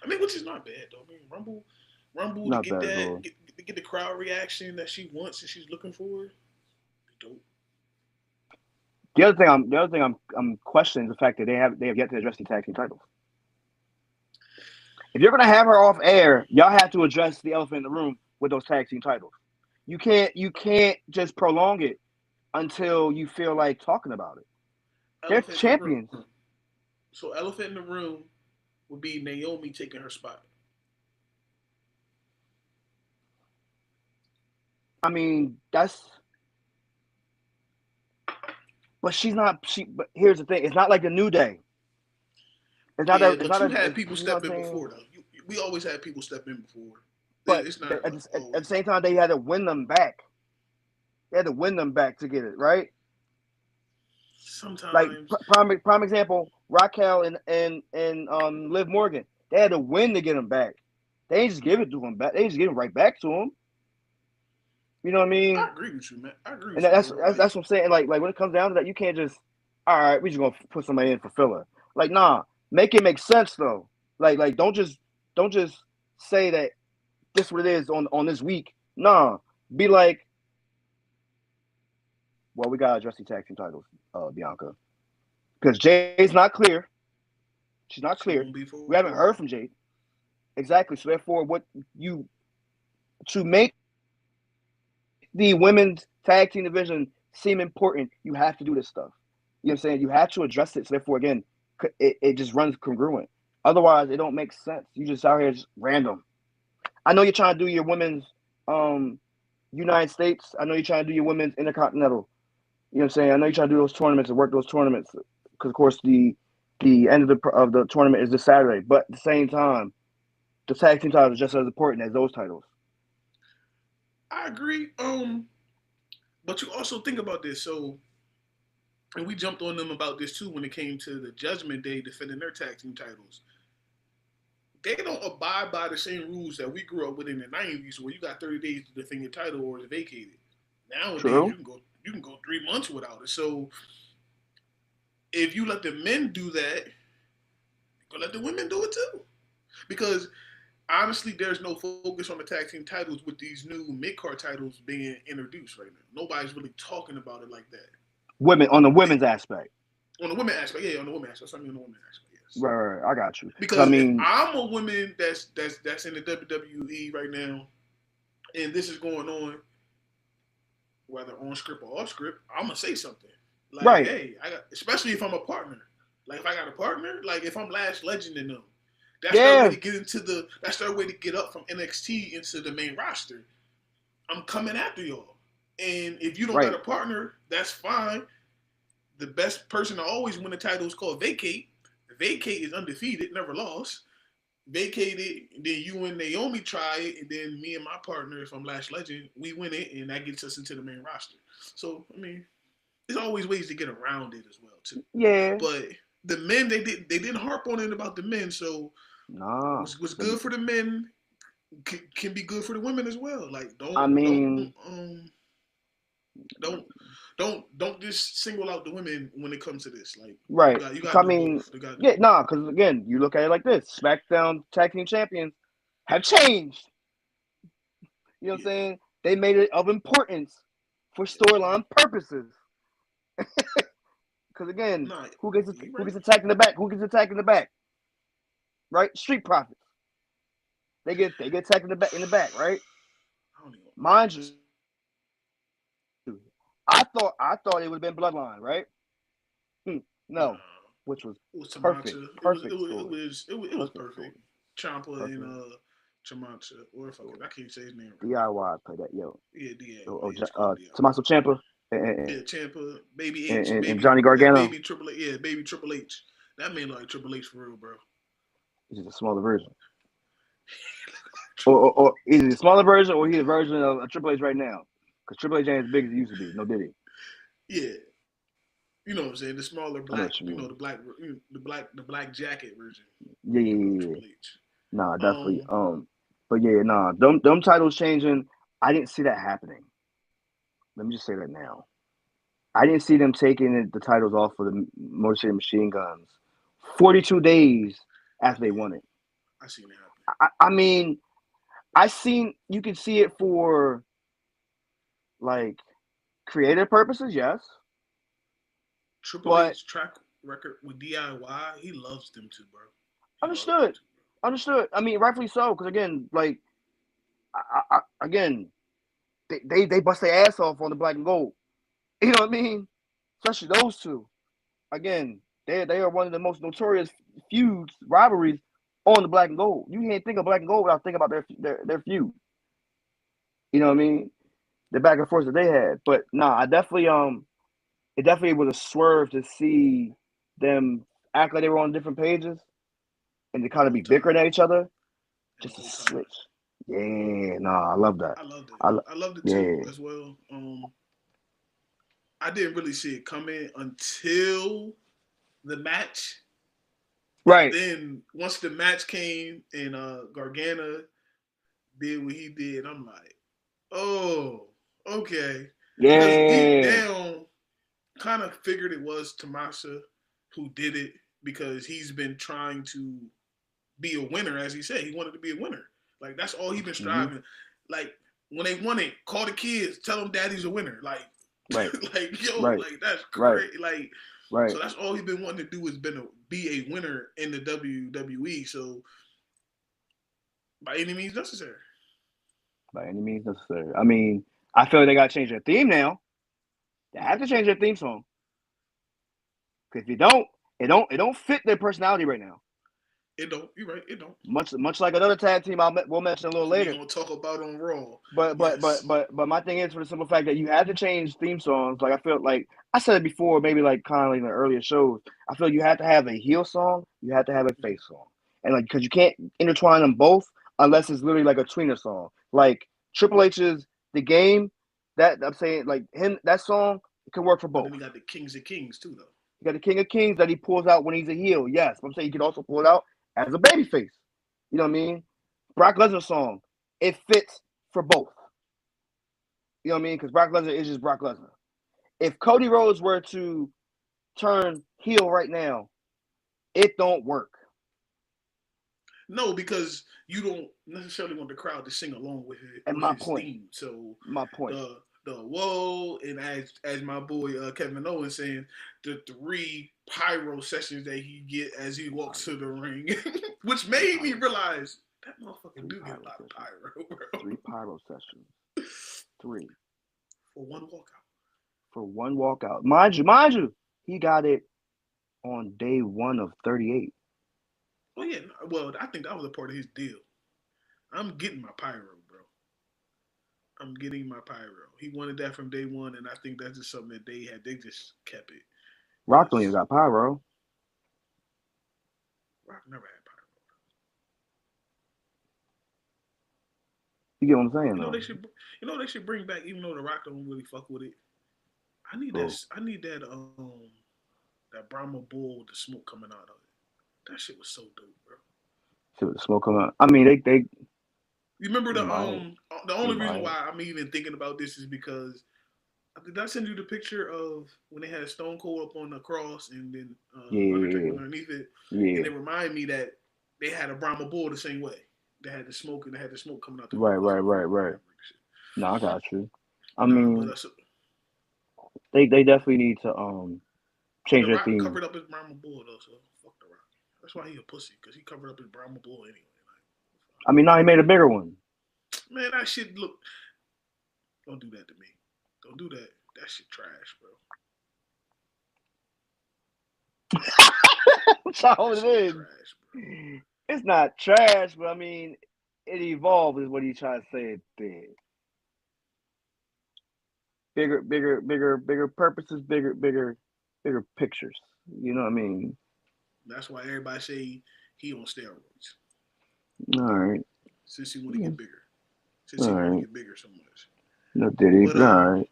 I mean, which is not bad though. I mean, Rumble not to get bad, get the crowd reaction that she wants and she's looking for. Dope. The other thing I'm questioning is the fact that they have yet to address the tag team titles. If you're gonna have her off air, y'all have to address the elephant in the room with those tag team titles. You can't just prolong it until you feel like talking about it. They're champions. So elephant in the room would be Naomi taking her spot. I mean, but she's not. But here's the thing: it's not like a New Day. It's not. But you had people step in before, though. We always had people step in before. But it's not at the same time, they had to win them back. They had to win them back to get it right. Sometimes, like prime example, Raquel and Liv Morgan, they had to win to get them back. They ain't just give it to them back. They just give it right back to them. You know what I mean? I agree with you, man. I agree with you. And that's what I'm saying. Like when it comes down to that, you can't just, all right, we just gonna put somebody in for filler. Like, nah, make it make sense though. Like don't just say that this is what it is on this week. Nah, be like, well, we gotta address the tag team titles, Bianca, because Jay's not clear. She's not clear. We haven't heard from Jade. Exactly. So therefore, to make the women's tag team division seem important, you have to do this stuff. You know what I'm saying? You have to address it. So therefore, again, it just runs congruent. Otherwise, it don't make sense. You just out here just random. I know you're trying to do your women's United States. I know you're trying to do your women's Intercontinental. You know what I'm saying? I know you're trying to do those tournaments and work those tournaments because, of course, the end of the tournament is this Saturday. But at the same time, the tag team titles are just as important as those titles. I agree. But you also think about this. So, and we jumped on them about this too when it came to the Judgment Day defending their tag team titles. They don't abide by the same rules that we grew up with in the 90s, where you got 30 days to defend your title or it's vacated. Nowadays, True. you can go 3 months without it. So, if you let the men do that, you can let the women do it too. Because honestly, there's no focus on the tag team titles with these new mid-card titles being introduced right now. Nobody's really talking about it like that. Women on the women's aspect. On the women's aspect, yeah, on the women's aspect. I mean, on the women's aspect, yes. Right, I got you. Because I mean, if I'm a woman that's in the WWE right now, and this is going on, whether on script or off script, I'm gonna say something. Like, right. Hey, especially if I'm a partner. Like, if I got a partner, like if I'm Last Legend in them, that's their way to get that's their way to get up from NXT into the main roster. I'm coming after y'all. And if you don't got a partner, that's fine. The best person to always win the title is called Vacate. Vacate is undefeated, never lost. Vacate it, and then you and Naomi try it, and then me and my partner, if I'm Last Legend, we win it, and that gets us into the main roster. So, I mean, there's always ways to get around it as well, too. Yeah. But the men, they didn't harp on it about the men, so what's good for the men can be good for the women as well. Like, don't just single out the women when it comes to this. Like, right. You got because again, you look at it like this: SmackDown tag team champions have changed. You know what I'm saying? They made it of importance for storyline purposes. Because again, who gets attacked in the back? Who gets attacked in the back? Right? Street Profits. They get attacked in the back, right? Mind you, I thought it would have been Bloodline, right? No, which was perfect. Perfect. It was perfect. Ciampa and Ciampa, or I can't say his name. DIY play that, yo. Yeah, DIY. Tommaso Ciampa. Yeah, Ciampa, Baby H, and Johnny Gargano. Baby Triple H. Yeah, Baby Triple H. That man like Triple H for real, bro. He's a smaller version. or either the smaller version or he's a version of a Triple H right now. Because Triple H ain't as big as he used to be. No diddy. Yeah. You know what I'm saying? The smaller black, the black jacket version. Yeah. Triple H. Nah, definitely. But yeah, nah. Them titles changing, I didn't see that happening. Let me just say that now. I didn't see them taking the titles off of the Motor City Machine Guns 42 days after they won it. I seen that happen. I mean, you can see it for like creative purposes, yes. Triple H's track record with DIY, he loves them too, bro. Understood. I mean, rightfully so, because again, like, they bust their ass off on the black and gold. You know what I mean? Especially those two. Again, they are one of the most notorious feuds, rivalries on the black and gold. You can't think of black and gold without thinking about their feud. You know what I mean? The back and forth that they had. But nah, it definitely was a swerve to see them act like they were on different pages and to kind of be bickering at each other. Just a switch. Yeah, nah, I love that. I loved it too as well. I didn't really see it coming until the match. Right. Then once the match came and Gargano did what he did, I'm like, oh, okay. Yeah. Because deep down, kind of figured it was Tommaso who did it because he's been trying to be a winner, as he said. He wanted to be a winner. Like, that's all he's been striving. Mm-hmm. Like, when they won it, call the kids, tell them daddy's a winner. Like, like that's great. Like, so that's all he's been wanting to do is be a winner in the WWE. So, by any means necessary. By any means necessary. I mean, I feel like they got to change their theme now. They have to change their theme song. Because if you don't, it don't fit their personality right now. It don't. You're right. It don't. Much like another tag team we'll mention a little We're later. gonna talk about on Raw. But my thing is, for the simple fact that you have to change theme songs. Like I feel like I said it before, maybe like kind of like in the earlier shows. I feel you have to have a heel song, you have to have a face song, and like because you can't intertwine them both unless it's literally like a tweener song. Like Triple H's "The Game," that I'm saying like him that song can work for But both. then we got the Kings of Kings too, though. You got the King of Kings that he pulls out when he's a heel. Yes, but I'm saying you can also pull it out as a babyface. You know what I mean? Brock Lesnar song, it fits for both. You know what I mean? Because Brock Lesnar is just Brock Lesnar. If Cody Rhodes were to turn heel right now, it don't work. No, because you don't necessarily want the crowd to sing along with it And with my his point. theme. So My point. The whoa, and as my boy Kevin Owens saying, the 3 pyro sessions that he get as he walks to the ring, which made me realize that motherfucker do get a lot of pyro, bro. 3 pyro sessions. 3 for one walkout. For one walkout. Mind you, he got it on day 1 of 38. Oh yeah, well I think that was a part of his deal. I'm getting my pyro, bro. I'm getting my pyro. He wanted that from day 1, and I think that's just something that they just kept it. Rock don't even got pyro. Rock never had pyro. You get what I'm saying? They should bring back, even though the Rock don't really fuck with it. I need that Brahma bull with the smoke coming out of it. That shit was so dope, bro. See the smoke coming out. I mean, they. You remember the only reason why I'm even thinking about this is because did I send you the picture of when they had Stone Cold up on the cross and then Undertaker underneath it? Yeah. And it reminded me that they had a Brahma bull the same way. They had the smoke coming out. Right. No, I got you. I mean, they definitely need to change their theme. Covered up his Brahma bull though, so fuck the Rock. That's why he a pussy, because he covered up his Brahma bull anyway. I mean, now he made a bigger one. Man, that shit look. Don't do that to me. Don't do that. That shit trash, bro. That's all it is. Trash, it's not trash, but I mean, it evolved is what he's trying to say. It did. Bigger purposes, bigger pictures. You know what I mean? That's why everybody say he on steroids. All right. Since he want to get bigger. Since he want to get bigger so much. No, did he? But, all right.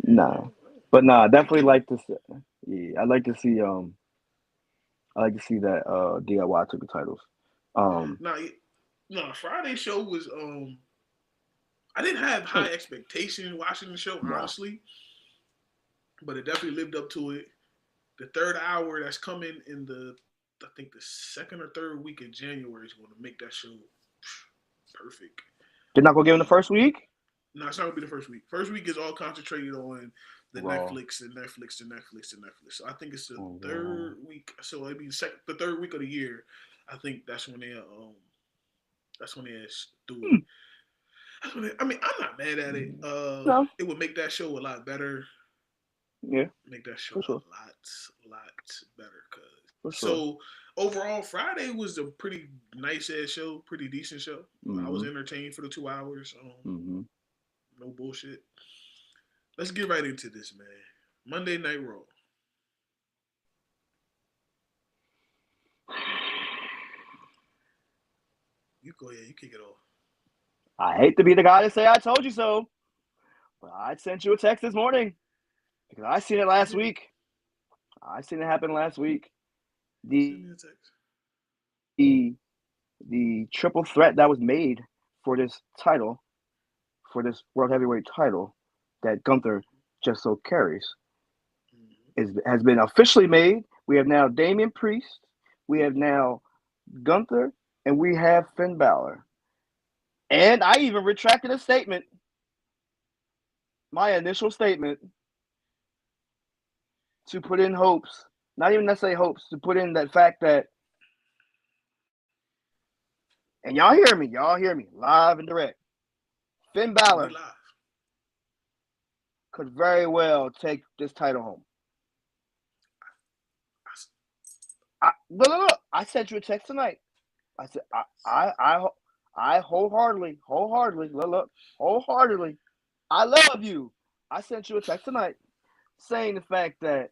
Nah. But nah, definitely like to see. Yeah, I'd like to see. I like to see that DIY took the titles. Friday show was I didn't have high expectations watching the show, honestly. But it definitely lived up to it. The third hour that's coming in I think the second or third week of January is going to make that show perfect. They're not going to give him the first week? No, it's not going to be the first week. First week is all concentrated on the Netflix. So I think it's the third week. So it'd be the third week of the year. I think that's when they do it. I mean, I'm not mad at it. No. It would make that show a lot better. Yeah, make that show a lot better. So overall, Friday was a pretty nice ass show, pretty decent show. Mm-hmm. I was entertained for the 2 hours. No bullshit. Let's get right into this, man. Monday Night Raw. You go ahead. You kick it off. I hate to be the guy to say I told you so, but I sent you a text this morning because I seen it last week. I seen it happen last week. The triple threat that was made for this title, for this World Heavyweight title that Gunther just so carries, has been officially made. We have now Damian Priest, we have now Gunther, and we have Finn Balor. And I even retracted a statement, my initial statement, to put in hopes, not even necessarily hopes, to put in that fact that, and y'all hear me, live and direct. Finn Balor could very well take this title home. Look. I sent you a text tonight. I said I wholeheartedly, wholeheartedly, I love you. I sent you a text tonight saying the fact that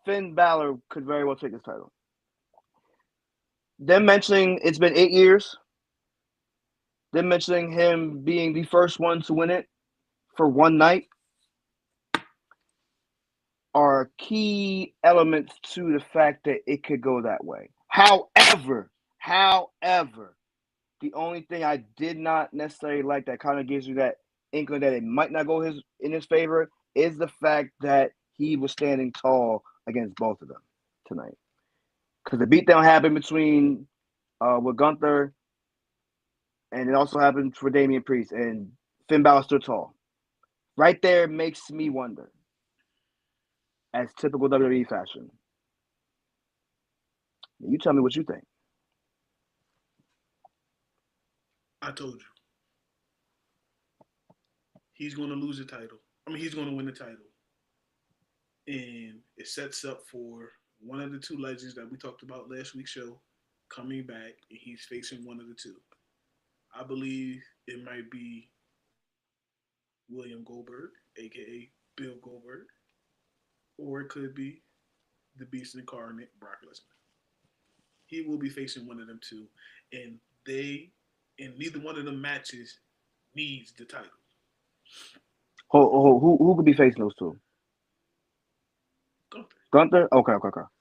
Finn Balor could very well take this title. Them mentioning it's been 8 years. Them mentioning him being the first one to win it for one night are key elements to the fact that it could go that way. However, the only thing I did not necessarily like that kind of gives you that inkling that it might not go in his favor is the fact that he was standing tall against both of them tonight. Because the beatdown happened between with Gunther, and it also happened for Damian Priest, and Finn Balor stood tall. Right there makes me wonder, as typical WWE fashion. You tell me what you think. I told you. He's going to lose the title. I mean, he's going to win the title. And it sets up for one of the two legends that we talked about last week's show coming back, and he's facing one of the two. I believe it might be William Goldberg, a.k.a. Bill Goldberg, or it could be the Beast Incarnate, Brock Lesnar. He will be facing one of them two, and neither one of them matches needs the title. Who could be facing those two? Gunther? Okay.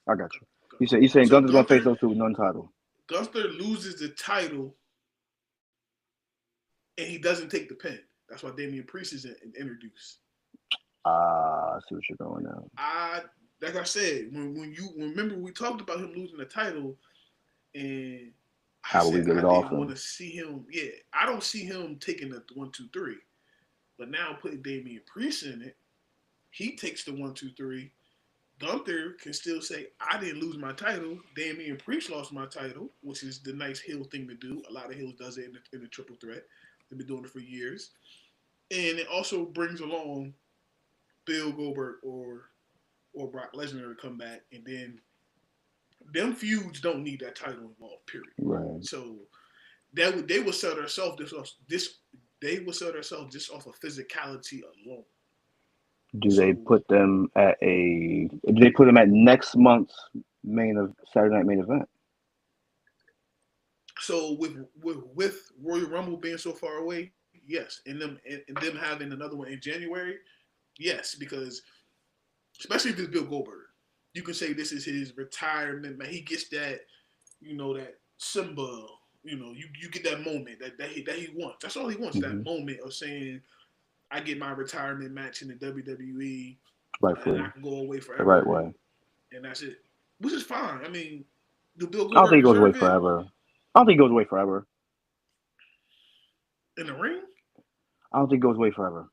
I got you. You saying so Gunther's gonna face those two with non-title. Gunther loses the title, and he doesn't take the pin. That's why Damian Priest is introduced. I see what you're going now. Like I said, when you remember we talked about him losing the title, and I didn't want to see him. Yeah, I don't see him taking the 1, 2, 3. But now putting Damian Priest in it, he takes the 1, 2, 3. Gunther can still say, I didn't lose my title. Damian Priest lost my title, which is the nice heel thing to do. A lot of heels does it in the triple threat. They've been doing it for years. And it also brings along Bill Goldberg or Brock Lesnar to come back. And then them feuds don't need that title involved, period. Right. So they will sell themselves just off of physicality alone. Do they put them at next month's Saturday night main event? So with Royal Rumble being so far away, yes, and them having another one in January, yes, because especially if it's Bill Goldberg, you can say this is his retirement. Man, he gets that, that Simba. You get that moment that he wants. That's all he wants. Mm-hmm. That moment of saying, I get my retirement match in the WWE, and I can go away forever. The right way. And that's it. Which is fine. I mean, do Bill Goldberg I don't think he goes away forever. I don't think he goes away forever. In the ring? I don't think he goes away forever.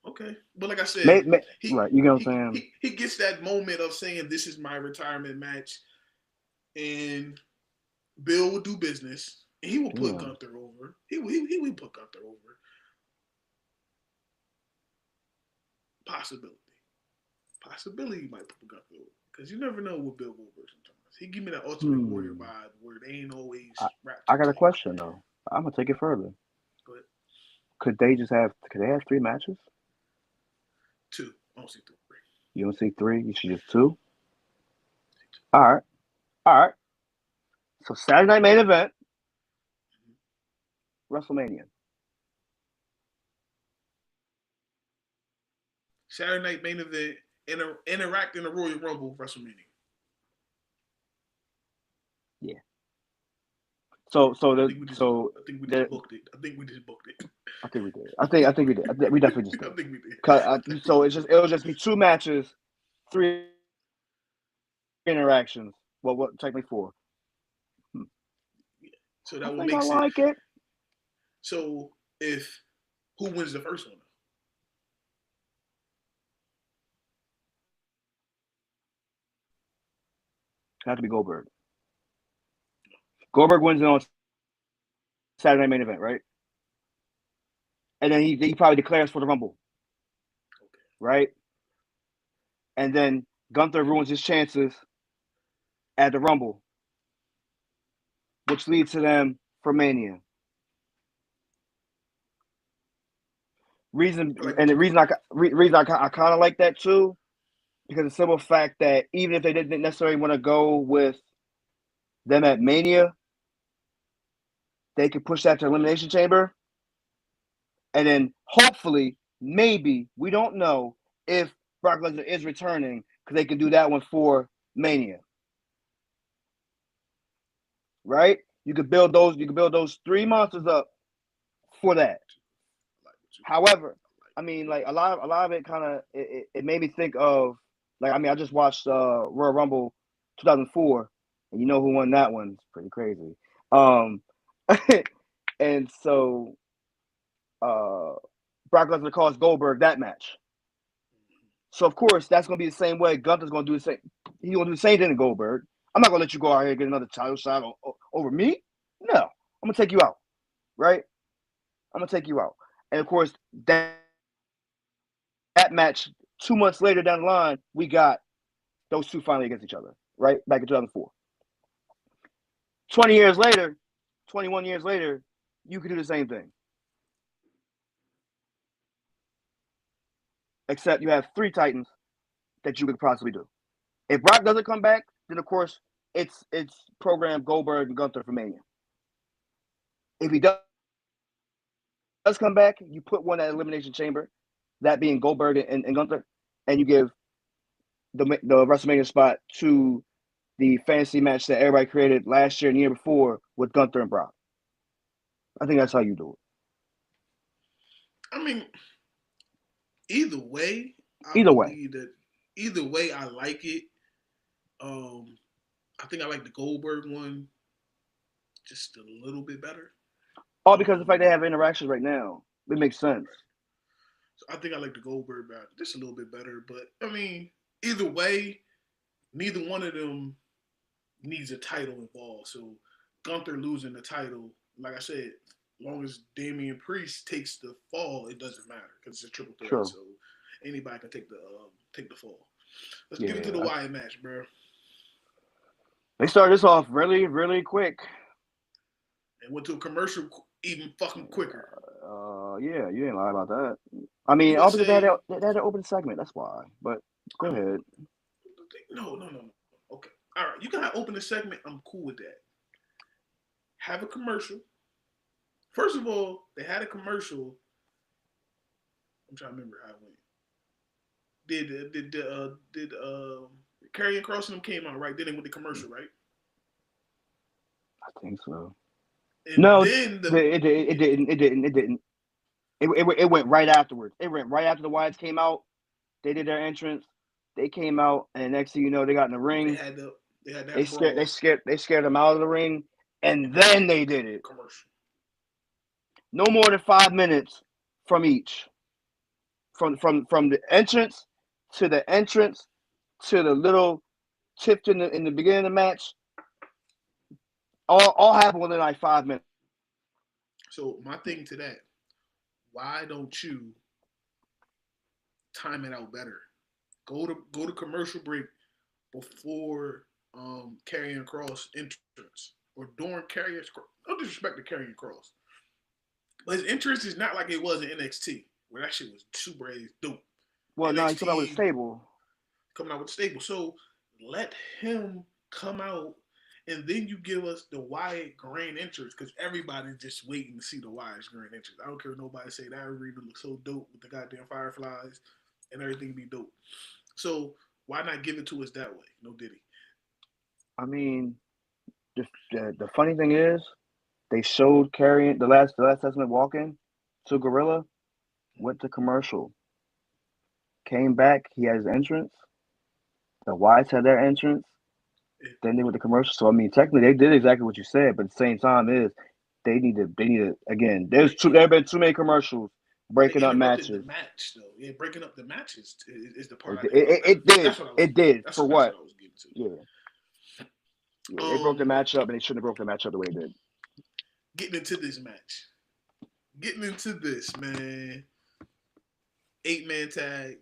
Okay. But like I said, right, you know what I'm saying? He gets that moment of saying, this is my retirement match, and Bill will do business, and he will put Gunther over. He will put Gunther over. Possibility he might put Gunther over. Because you never know with Bill Goldberg sometimes. He give me that Ultimate Warrior vibe where they ain't always wrapped. I got a question, though. I'm going to take it further. Go ahead. Could they have 3 matches? 2. I don't see 3. You don't see 3? You see just 2? All right. So Saturday night main event, WrestleMania. Saturday night main event, interact in the Royal Rumble, WrestleMania. Yeah. So I think we just booked it. I think we did. I think we did. We definitely just did. I think we did. So it'll just be 2 matches, 3 interactions. Well, what technically 4. So that will make sense. I like it. So who wins the first one? It has to be Goldberg. Goldberg wins it on Saturday night main event, right? And then he probably declares for the Rumble. Okay. Right? And then Gunther ruins his chances at the Rumble, which leads to them for Mania. Reason I like and what the you reason I kind of like that too, because the simple fact that even if they didn't necessarily want to go with them at Mania, they could push that to Elimination Chamber, and then hopefully, maybe we don't know if Brock Lesnar is returning because they can do that one for Mania, right? You could build those. You could build those three monsters up for that. However, I mean, like a lot of it kind of it made me think of like I mean I just watched Royal Rumble 2004, and you know who won that one? It's pretty crazy. Um, and so Brock Lesnar calls Goldberg that match. So of course that's gonna be the same way. Gunther's gonna do the same. He's gonna do the same thing to Goldberg. I'm not gonna let you go out here and get another title shot over me. No, I'm gonna take you out. Right? I'm gonna take you out. And of course that match 2 months later down the line, we got those two finally against each other. Right? Back in 2004. 20 years later, 21 years later, you could do the same thing. Except you have three Titans that you could possibly do. If Brock doesn't come back, then of course it's programmed Goldberg and Gunther for Mania. If he does come back, you put one at Elimination Chamber, that being Goldberg and Gunther, and you give the WrestleMania spot to the fantasy match that everybody created last year and the year before with Gunther and Brock. I think that's how you do it. I mean, either way, either way, I like it. I think I like the Goldberg one just a little bit better. All because the fact they have interactions right now, it makes sense. So I think I like the Goldberg battle just a little bit better. But I mean, either way, neither one of them needs a title involved. So Gunther losing the title, like I said, as long as Damian Priest takes the fall, it doesn't matter because it's a triple threat. Sure. So anybody can take the fall. Let's get into the Wyatt match, bro. They started this off really, really quick. And went to a commercial even fucking quicker. Yeah, you ain't lie about that. I mean, all because they had an open segment. That's why. But go ahead. No. Okay. All right. You can open the segment. I'm cool with that. Have a commercial. First of all, they had a commercial. I'm trying to remember how it went. Did Karrion Kross and them came out right? Then they went the commercial, right? I think so. And no, then it didn't. It went right afterwards. It went right after the Wyatts came out. They did their entrance. They came out, and next thing you know, they got in the ring. They scared them out of the ring, and then they did it. Commercial. No more than 5 minutes from each. From the entrance to the little tip in the beginning of the match. All happened within like 5 minutes. So my thing to that, why don't you time it out better? Go to commercial break before Karrion Kross entrance or during Karrion. No disrespect to Karrion Kross, but his entrance is not like it was in NXT where that shit was super dope. Well, now he's coming out with a stable. So let him come out. And then you give us the Wyatt grand entrance because everybody's just waiting to see the Wyatt's grand entrance. I don't care what nobody say that arena looks so dope with the goddamn fireflies and everything be dope. So why not give it to us that way? No Diddy. I mean, the funny thing is, they showed Karrion the last Testament walking to Gorilla, went to commercial, came back. He had his entrance. The Wyatts had their entrance. Then they went to commercial. So I mean, technically they did exactly what you said, but at the same time they need to again. There have been too many commercials breaking up matches. The match though, yeah, breaking up the matches is the part. It did for what? That's what I was getting to. Yeah, they broke the match up, and they shouldn't have broke the match up the way they did. Getting into this match, man. 8-man tag.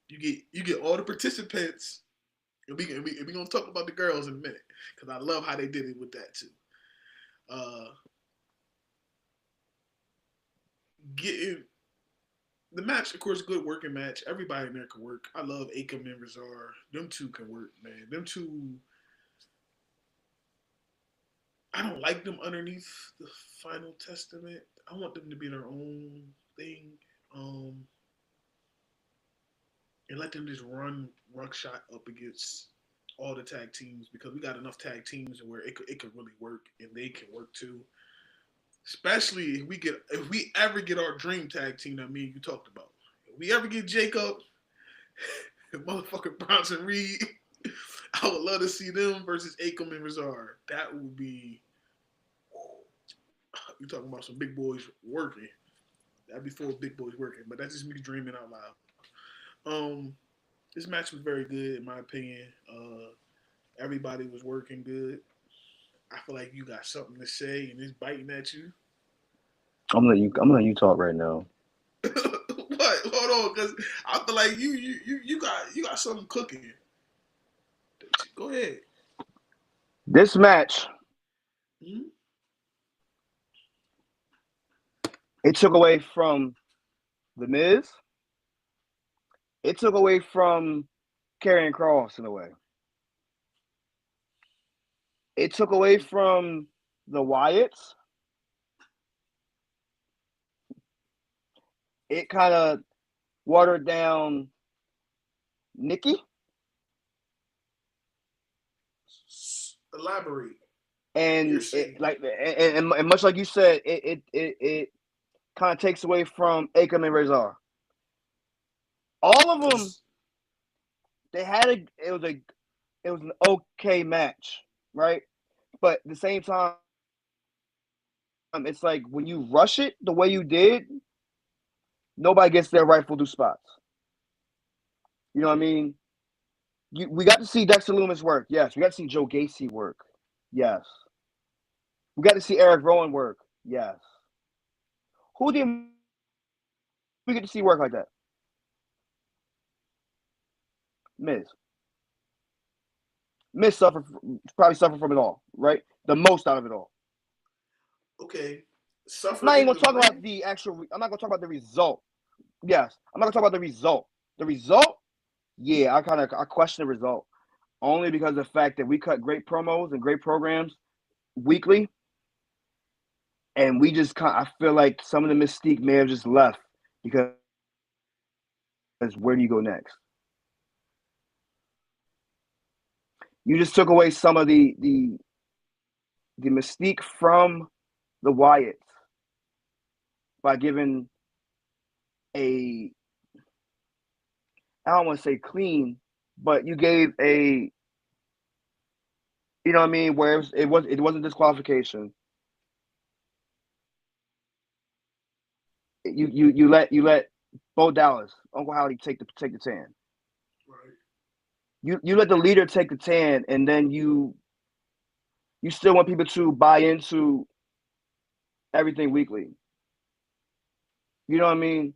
You get all the participants And we gonna talk about the girls in a minute because I love how they did it with that too. Uh, getting the match, of course, good working match. Everybody in there can work. I love Akam and Razor. Them two can work, man. Them two. I don't like them underneath the Final Testament. I want them to be their own thing. Um, and let them just run Ruckshot up against all the tag teams because we got enough tag teams where it could really work and they can work too. Especially if we ever get our dream tag team that me and you talked about. If we ever get Jacob and motherfucking Bronson Reed, I would love to see them versus Akam and Razor. That would be you talking about some big boys working. That'd be full of big boys working, but that's just me dreaming out loud. This match was very good in my opinion. Everybody was working good. I feel like you got something to say and it's biting at you. I'm letting you talk right now. What? Hold on, because I feel like you got something cooking. Go ahead. This match, it took away from The Miz. It took away from Karrion Kross in a way. It took away from the Wyatts. It kind of watered down Nikki. Elaborate. And and much like you said, it kind of takes away from Akam and Razor. All of them, they had it was an okay match, right? But at the same time, it's like when you rush it the way you did, nobody gets their rightful due spots. You know what I mean? We got to see Dexter Lumis work. Yes. We got to see Joe Gacy work. Yes. We got to see Eric Rowan work. Yes. Who did we get to see work like that? Miz. Miz probably suffered from it all, right? The most out of it all. Okay. I'm not even gonna talk about the actual. I'm not gonna talk about the result. Yes, I'm not gonna talk about the result. The result, yeah, I question the result only because of the fact that we cut great promos and great programs weekly, and we just I feel like some of the mystique may have just left because where do you go next? You just took away some of the mystique from the Wyatts by giving I don't want to say clean, but you gave a, you know what I mean, where it wasn't disqualification. You let Bo Dallas, Uncle Howdy take the tan. Right. You let the leader take the tan, and then you still want people to buy into everything weekly. You know what I mean?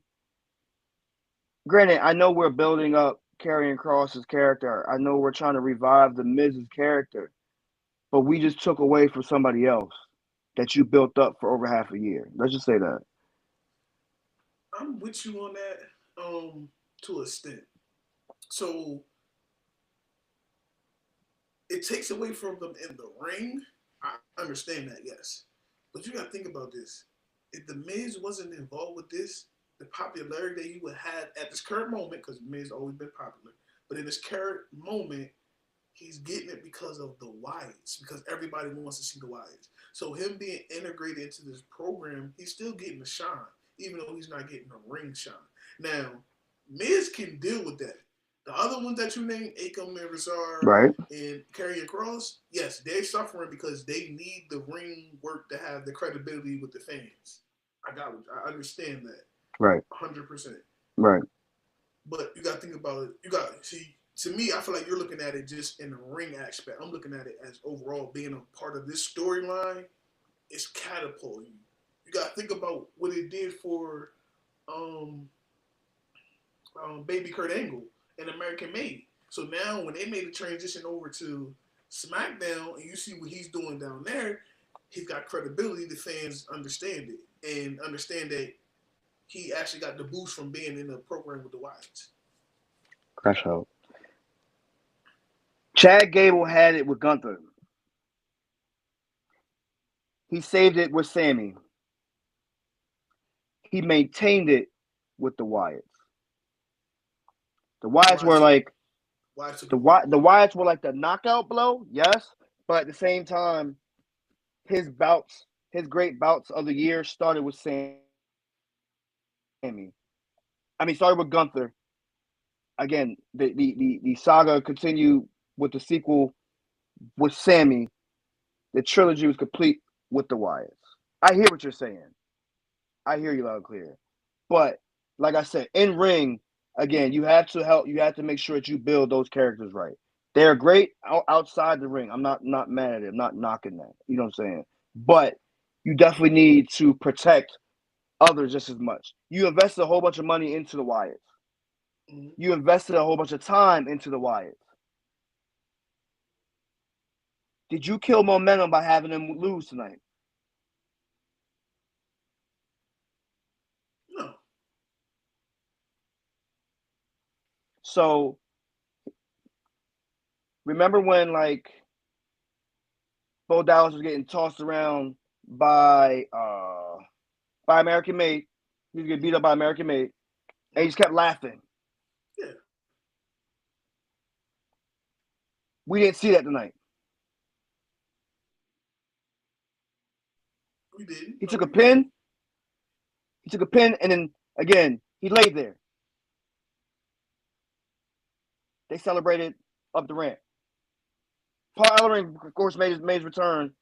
Granted, I know we're building up Karrion Kross's character. I know we're trying to revive the Miz's character, but we just took away from somebody else that you built up for over half a year. Let's just say that. I'm with you on that, to an extent. So it takes away from them in the ring. I understand that, yes. But you gotta think about this. If the Miz wasn't involved with this, the popularity that he would have at this current moment, because Miz always been popular, but in this current moment, he's getting it because of the Wyatts, because everybody wants to see the Wyatts. So him being integrated into this program, he's still getting the shine, even though he's not getting a ring shine. Now, Miz can deal with that. The other ones that you named, Akam and Razor, right, and Karrion Kross, yes, they're suffering because they need the ring work to have the credibility with the fans. I understand that. Right. 100%. Right. But you got to think about it. See, to me, I feel like you're looking at it just in the ring aspect. I'm looking at it as overall being a part of this storyline. It's catapulting you. You got to think about what it did for Baby Kurt Angle and American Made. So now when they made the transition over to SmackDown and you see what he's doing down there, he's got credibility. The fans understand it and understand that he actually got the boost from being in the program with the Wyatts. Crash out. Chad Gable had it with Gunther. He saved it with Sammy. He maintained it with the Wyatts. The Wyatts were like the Wyatts were like the knockout blow, yes, but at the same time, his great bouts of the year started with Sammy. Started with Gunther. Again, the saga continued with the sequel with Sammy. The trilogy was complete with the Wyatts. I hear what you're saying. I hear you loud and clear. But like I said, in ring, again, you have to make sure that you build those characters right. They're great outside the ring. I'm not mad at it. I'm not knocking that. You know what I'm saying? But you definitely need to protect others just as much. You invested a whole bunch of money into the Wyatts. Mm-hmm. You invested a whole bunch of time into the Wyatts. Did you kill momentum by having them lose tonight? No. So, remember when, like, Bo Dallas was getting tossed around by American Made? He was getting beat up by American Made. And he just kept laughing. Yeah. We didn't see that tonight. We didn't. He took a pin. He took a pin, and then, again, he laid there. They celebrated up the ramp. Paul Ellering, of course, made his return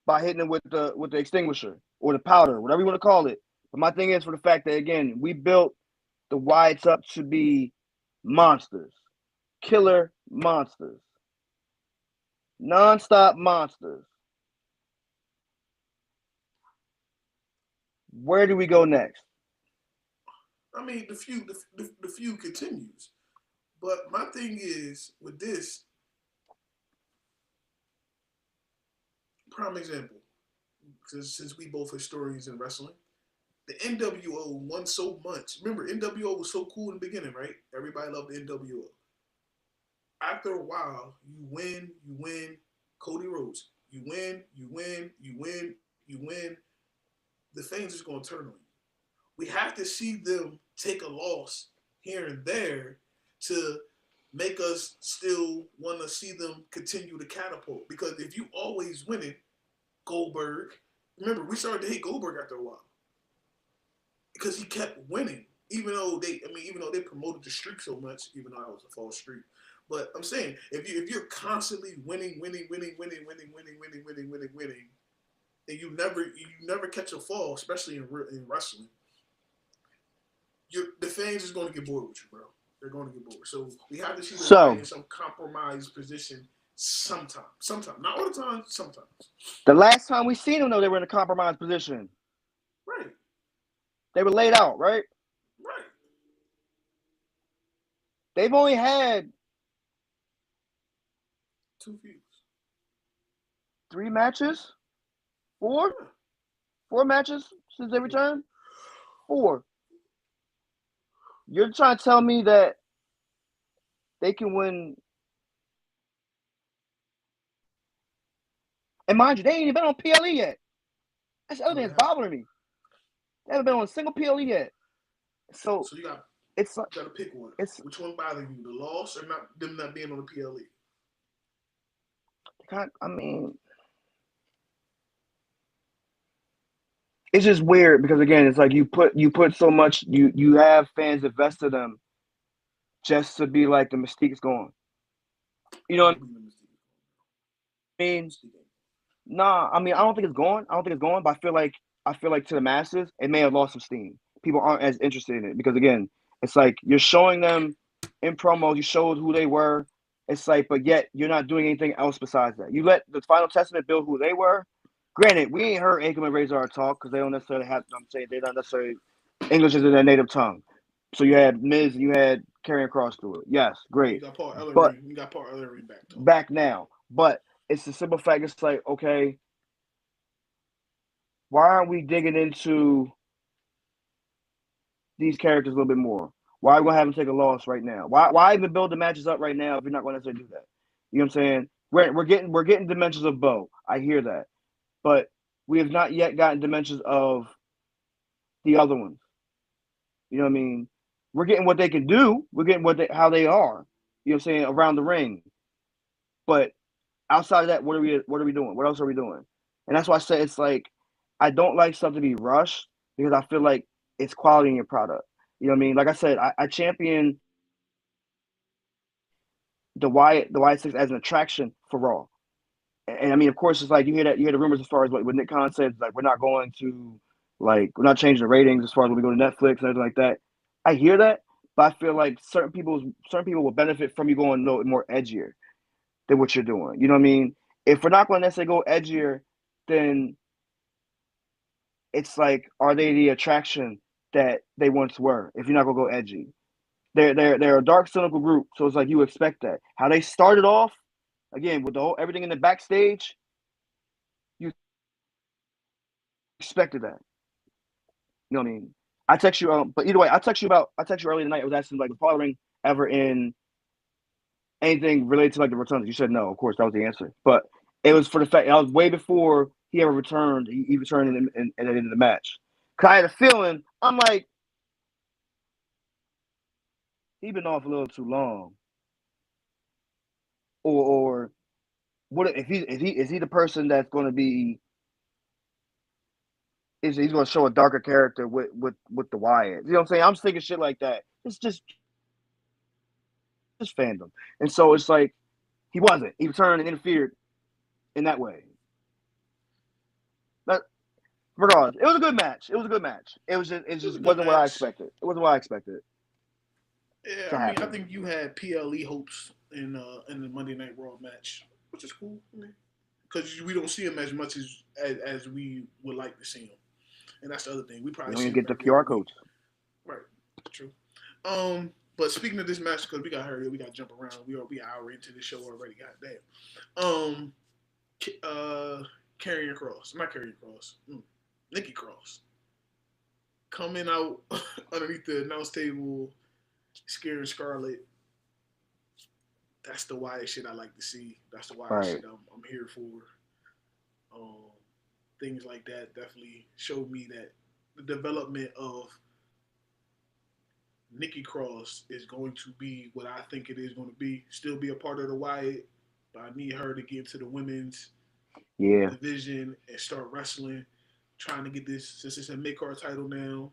by hitting him with the extinguisher or the powder, whatever you want to call it. But my thing is for the fact that, again, we built the Wyatts up to be monsters, killer monsters, nonstop monsters. Where do we go next? I mean, the feud continues. But my thing is with this, prime example, because since we both historians in wrestling, the NWO won so much. Remember, NWO was so cool in the beginning, right? Everybody loved the NWO. After a while, you win. Cody Rhodes, you win. The fans is going to turn on you. We have to see them take a loss here and there to make us still want to see them continue to catapult. Because if you always winning, Goldberg, remember, we started to hate Goldberg after a while. Because he kept winning. Even though they promoted the streak so much, even though that was a false streak. But I'm saying, if you're constantly winning, and you never catch a fall, especially in wrestling, the fans is going to get bored with you, bro. They're going to get bored. So we have to see them in some compromised position sometime. Not all the time, sometimes. The last time we seen them, though, they were in a compromised position. Right. They were laid out, right? Right. They've only had 2 feuds. 3 matches? 4? 4 matches since they returned? 4. You're trying to tell me that they can win? And mind you, they ain't even been on PLE yet. That's the other thing that's bothering me. They haven't been on a single PLE yet. So you got it's you got to pick one. Which one bothers you, the loss or them not being on the PLE? I mean, it's just weird because, again, it's like you put so much, you have fans invested in them just to be like the Mystique's gone. You know what I mean? Nah, I mean, I don't think it's gone. But I feel like to the masses, it may have lost some steam. People aren't as interested in it because, again, it's like you're showing them in promos, you showed who they were. It's like, but yet you're not doing anything else besides that. You let the Final Testament build who they were. Granted, we ain't heard Aikman and Razor talk because they don't necessarily have. I'm saying they don't necessarily English is their native tongue. So you had Miz and you had Karrion Kross through it. Yes, great. You got Paul Ellering. But You got Paul Ellering back though. Back now. But it's the simple fact. It's like, okay, why aren't we digging into these characters a little bit more? Why are we gonna have them take a loss right now? Why even build the matches up right now if you're not going to necessarily do that? You know what I'm saying? We're getting dimensions of Bo. I hear that, but we have not yet gotten dimensions of the other ones. You know what I mean? We're getting what they can do. We're getting how they are. You know what I'm saying, around the ring. But outside of that, what are we doing? What else are we doing? And that's why I say it's like I don't like stuff to be rushed because I feel like it's quality in your product. You know what I mean? Like I said, I champion the Wyatt Six as an attraction for Raw. And I mean, of course, it's like you hear the rumors as far as what Nick Khan said, like we're not changing the ratings as far as when we go to Netflix and everything like that. I hear that, but I feel like certain people will benefit from you going a little more edgier than what you're doing. You know what I mean? If we're not going to necessarily go edgier, then it's like, are they the attraction that they once were? If you're not going to go edgy, they're a dark, cynical group, so it's like you expect that. How they started off, again, with everything in the backstage, you expected that. You know what I mean? I text you, but either way, I text you earlier tonight. I was asking like, was Paul Ellering ever in anything related to like the returns? You said no. Of course, that was the answer. But it was for the fact I was way before he ever returned. He returned in the end of the match. Cause I had a feeling. I'm like, he been off a little too long. Or what if is he the person that's going to be? He's going to show a darker character with the Wyatt? You know what I'm saying? I'm just thinking shit like that. It's just fandom, and so it's like he wasn't. He returned and interfered in that way. But regardless, it was a good match. It just wasn't what I expected. It wasn't what I expected. Yeah, I mean, I think you had PLE hopes in the Monday Night Raw match, which is cool. Because we don't see him as much as we would like to see him, and that's the other thing. We probably don't get the QR codes. Right, true. But speaking of this match, because we got to hurry, we got to jump around. We are an hour into the show already. Goddamn. Karrion Kross, not Karrion Kross, Nikki Cross, coming out underneath the announce table, scaring Scarlett. That's the Wyatt shit I like to see. That's the Wyatt shit I'm here for. Things like that definitely showed me that the development of Nikki Cross is going to be what I think it is going to be. Still be a part of the Wyatt, but I need her to get into the women's division and start wrestling, trying to get this, since it's a mid-card title now.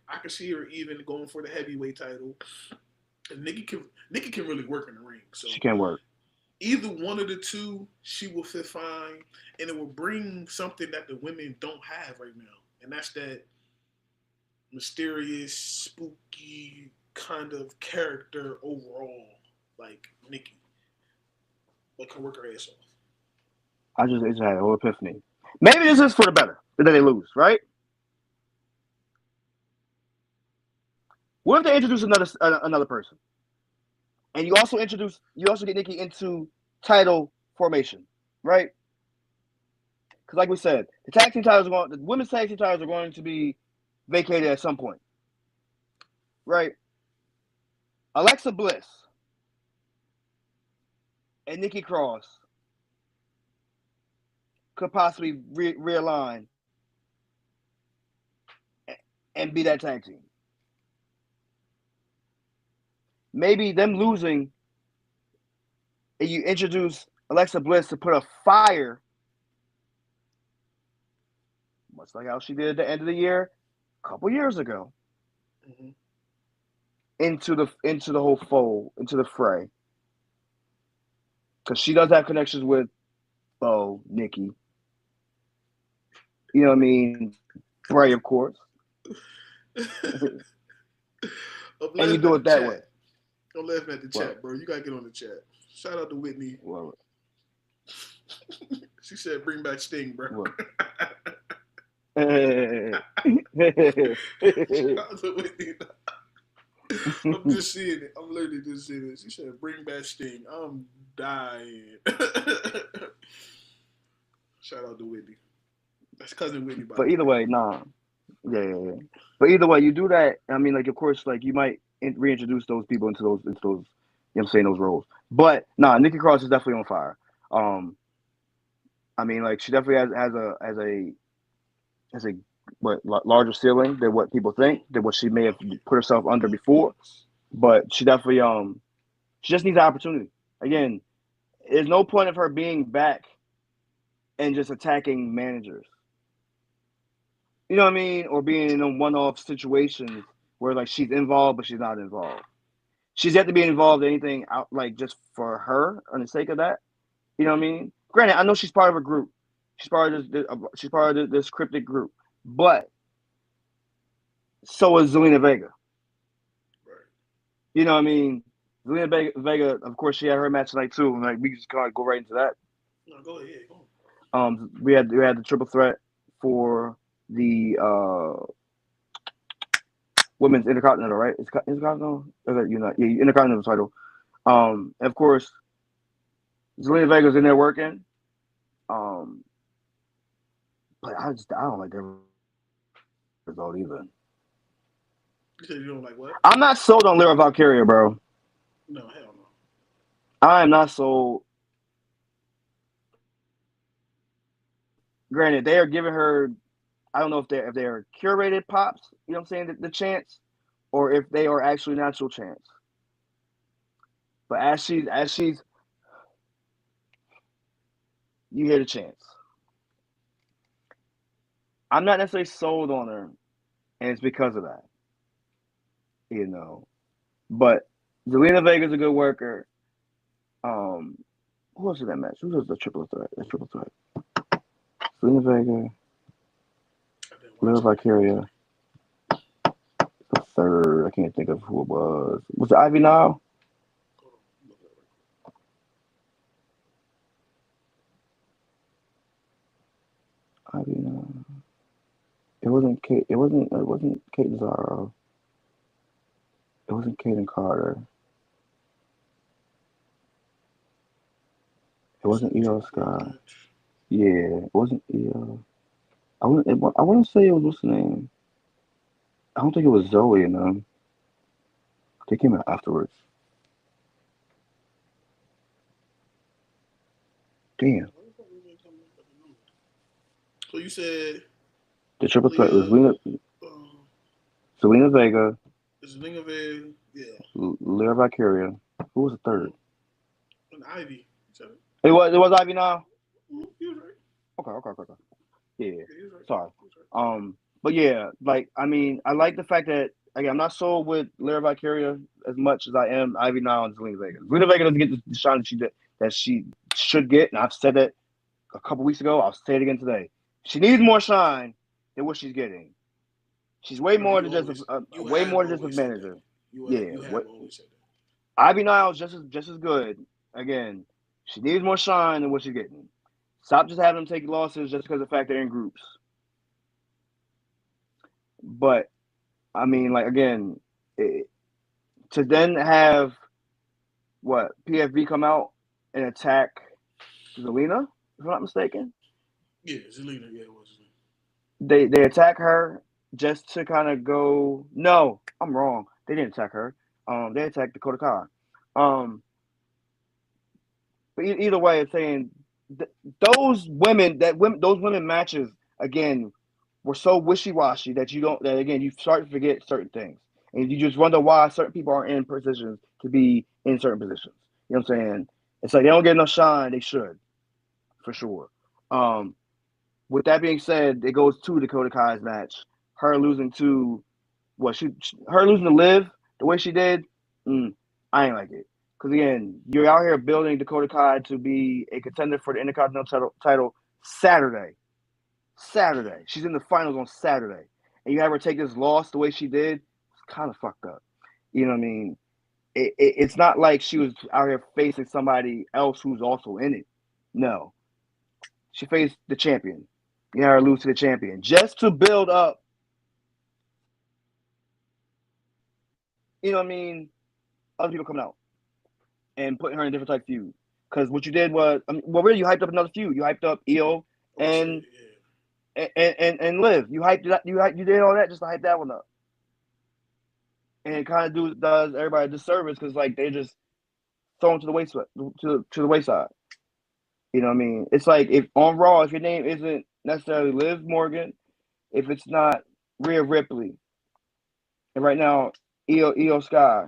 I can see her even going for the heavyweight title. And Nikki can really work in the ring. So she can work. Either one of the two, she will fit fine, and it will bring something that the women don't have right now, and that's that mysterious, spooky kind of character overall, like Nikki, but can work her ass off. I just had a whole epiphany. Maybe this is for the better, but then they lose, right? What if they introduce another person, and you also get Nikki into title formation, right? Because like we said, the women's tag team titles are going to be vacated at some point, right? Alexa Bliss and Nikki Cross could possibly realign and be that tag team. Maybe them losing, and you introduce Alexa Bliss to put a fire, much like how she did at the end of the year a couple years ago, into the whole fold, into the fray. Because she does have connections with Bo, Nikki. You know what I mean? Bray, of course. And you do it that way. I'm laughing at the chat, bro. You gotta get on the chat. Shout out to Whitney. What? She said, "Bring back Sting, bro." Shout out to Whitney. I'm just seeing it. I'm literally just seeing it. She said, "Bring back Sting." I'm dying. Shout out to Whitney. That's cousin Whitney, by the But either way. way, nah. Yeah. But either way, you do that. I mean, like, of course, like you might reintroduce those people into those, you know what I'm saying, those roles. But nah, Nikki Cross is definitely on fire. Um, I mean, like she definitely has a larger ceiling than what people think, than what she may have put herself under before. But she definitely she just needs an opportunity. Again, there's no point of her being back and just attacking managers. You know what I mean? Or being in a one-off situations where like she's involved but she's not involved. She's yet to be involved in anything out like just for her on the sake of that. You know what I mean? Granted, I know she's part of a group. She's part of this cryptic group, but so is Zelina Vega. Right. You know what I mean? Vega, of course, she had her match tonight too. And like we just kind of go right into that. No, go ahead. Go We had the triple threat for the women's intercontinental, right? It's intercontinental. Intercontinental title. And of course, Zelina Vega's in there working. But I don't like that result either. You said you don't like what? I'm not sold on Lyra Valkyria, bro. No, hell no. I am not sold. Granted, they are giving her. I don't know if they're curated pops. You know what I'm saying? The chance, or if they are actually natural chance. But as she's you hear the chance. I'm not necessarily sold on her, and it's because of that. You know, but Zelina Vega's a good worker. Who else in that match? Who was the triple threat? The triple threat. Zelina Vega, Lyra Valkyria. The third, I can't think of who it was. Was it Ivy Nile? Ivy Nile. It wasn't Kate. It wasn't Kate Zaro. It wasn't Kaden Carter. It wasn't E.O. Scott. Yeah, it wasn't E.O. I want to say it was what's the name. I don't think it was Zoe and them. They came out afterwards. Damn. So you said The triple threat was Zelina Vega. Zelina Vega, yeah. Lyra Valkyria. Who was the third? And Ivy. It was Ivy now. You was right. Okay. Yeah. Right. Sorry. But yeah, like I mean, I like the fact that again, I'm not sold with Lyra Valkyria as much as I am Ivy now and Zelina Vega. Zelina Vega doesn't get the shine that she should get, and I've said that a couple weeks ago. I'll say it again today. She needs more shine than what she's getting. She's way more than just a manager. You have always said that. Ivy Niles just as good. Again, she needs more shine than what she's getting. Stop just having them take losses just because of the fact they're in groups. But I mean, like again, to then have what PFV come out and attack Zelina, if I'm not mistaken. Yeah, Zelina. Yeah, it was Zelina. They attack her just to kind of go. No, I'm wrong. They didn't attack her. They attacked Dakota Kai. But either way, it's saying those women matches again were so wishy-washy that you start to forget certain things, and you just wonder why certain people aren't in positions to be in certain positions. You know what I'm saying? It's like they don't get enough shine. They should, for sure. With that being said, it goes to Dakota Kai's match. Her losing to Liv the way she did. I ain't like it. Because again, you're out here building Dakota Kai to be a contender for the Intercontinental title Saturday. She's in the finals on Saturday. And you have her take this loss the way she did. It's kind of fucked up. You know what I mean? It's not like she was out here facing somebody else who's also in it. No. She faced the champion. You have her lose to the champion. Just to build up you know what I mean, other people coming out and putting her in a different type of feud. Because what you did was, really, you hyped up another feud. You hyped up Io and Liv. You hyped it up. You did all that just to hype that one up. And it kind of does everybody a disservice because like they just thrown to the wayside. To the wayside. You know what I mean? It's like if on Raw, if your name isn't necessarily Liv Morgan, if it's not Rhea Ripley, and right now Io Sky,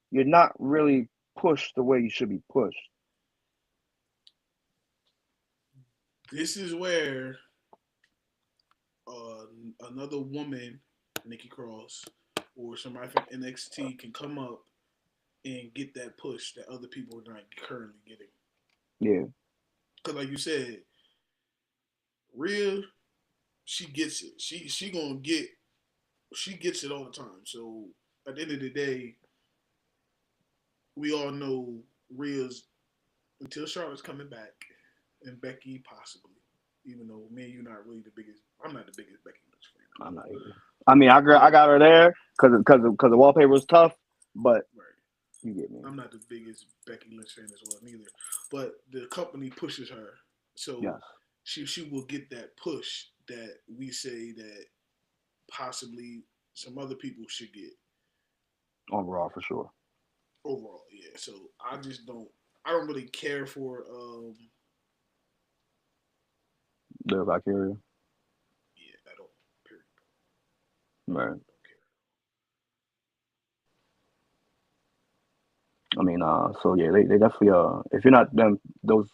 you're not really pushed the way you should be pushed. This is where another woman, Nikki Cross, or somebody from NXT can come up and get that push that other people are not currently getting. Yeah. Because like you said, Rhea, she gets it. She gets it all the time. So at the end of the day, we all know Rhea's until Charlotte's coming back and Becky possibly. Even though me and you not really the biggest, I'm not the biggest Becky Lynch fan. I'm not either. I mean, I got her there because the wallpaper was tough, but right. You get me. I'm not the biggest Becky Lynch fan as well neither, but the company pushes her, so yes. she will get that push that we say that possibly some other people should get. Overall, for sure. Overall, yeah. So I don't really care for the Valkyria. Yeah, I don't. Period. Right. I don't care. I mean, so yeah, they definitely if you're not them those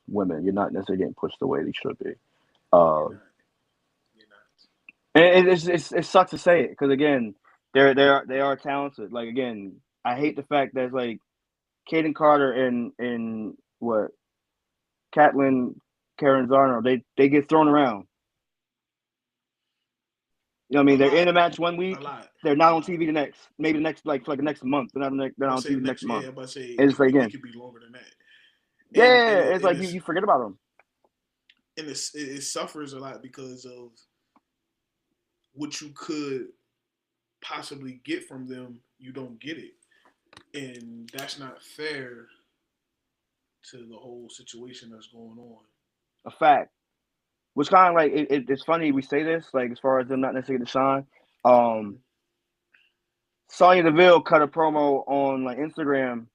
women, you're not necessarily getting pushed the way they should be. You're not. And it sucks to say it because again, they are talented. Like again, I hate the fact that it's like Kaden Carter and what Caitlyn Catanzaro, they get thrown around. You know what I mean? They're in a match one week. They're not on TV the next, maybe the next for the next month. They're on TV next month. Yeah, but say and it's like again, it could be longer than that. It's like you forget about them. And it suffers a lot because of what you could possibly get from them. You don't get it, and that's not fair to the whole situation that's going on. A fact. Which kind of like it's funny we say this like as far as them not necessarily to shine. Sonya Deville cut a promo on like Instagram,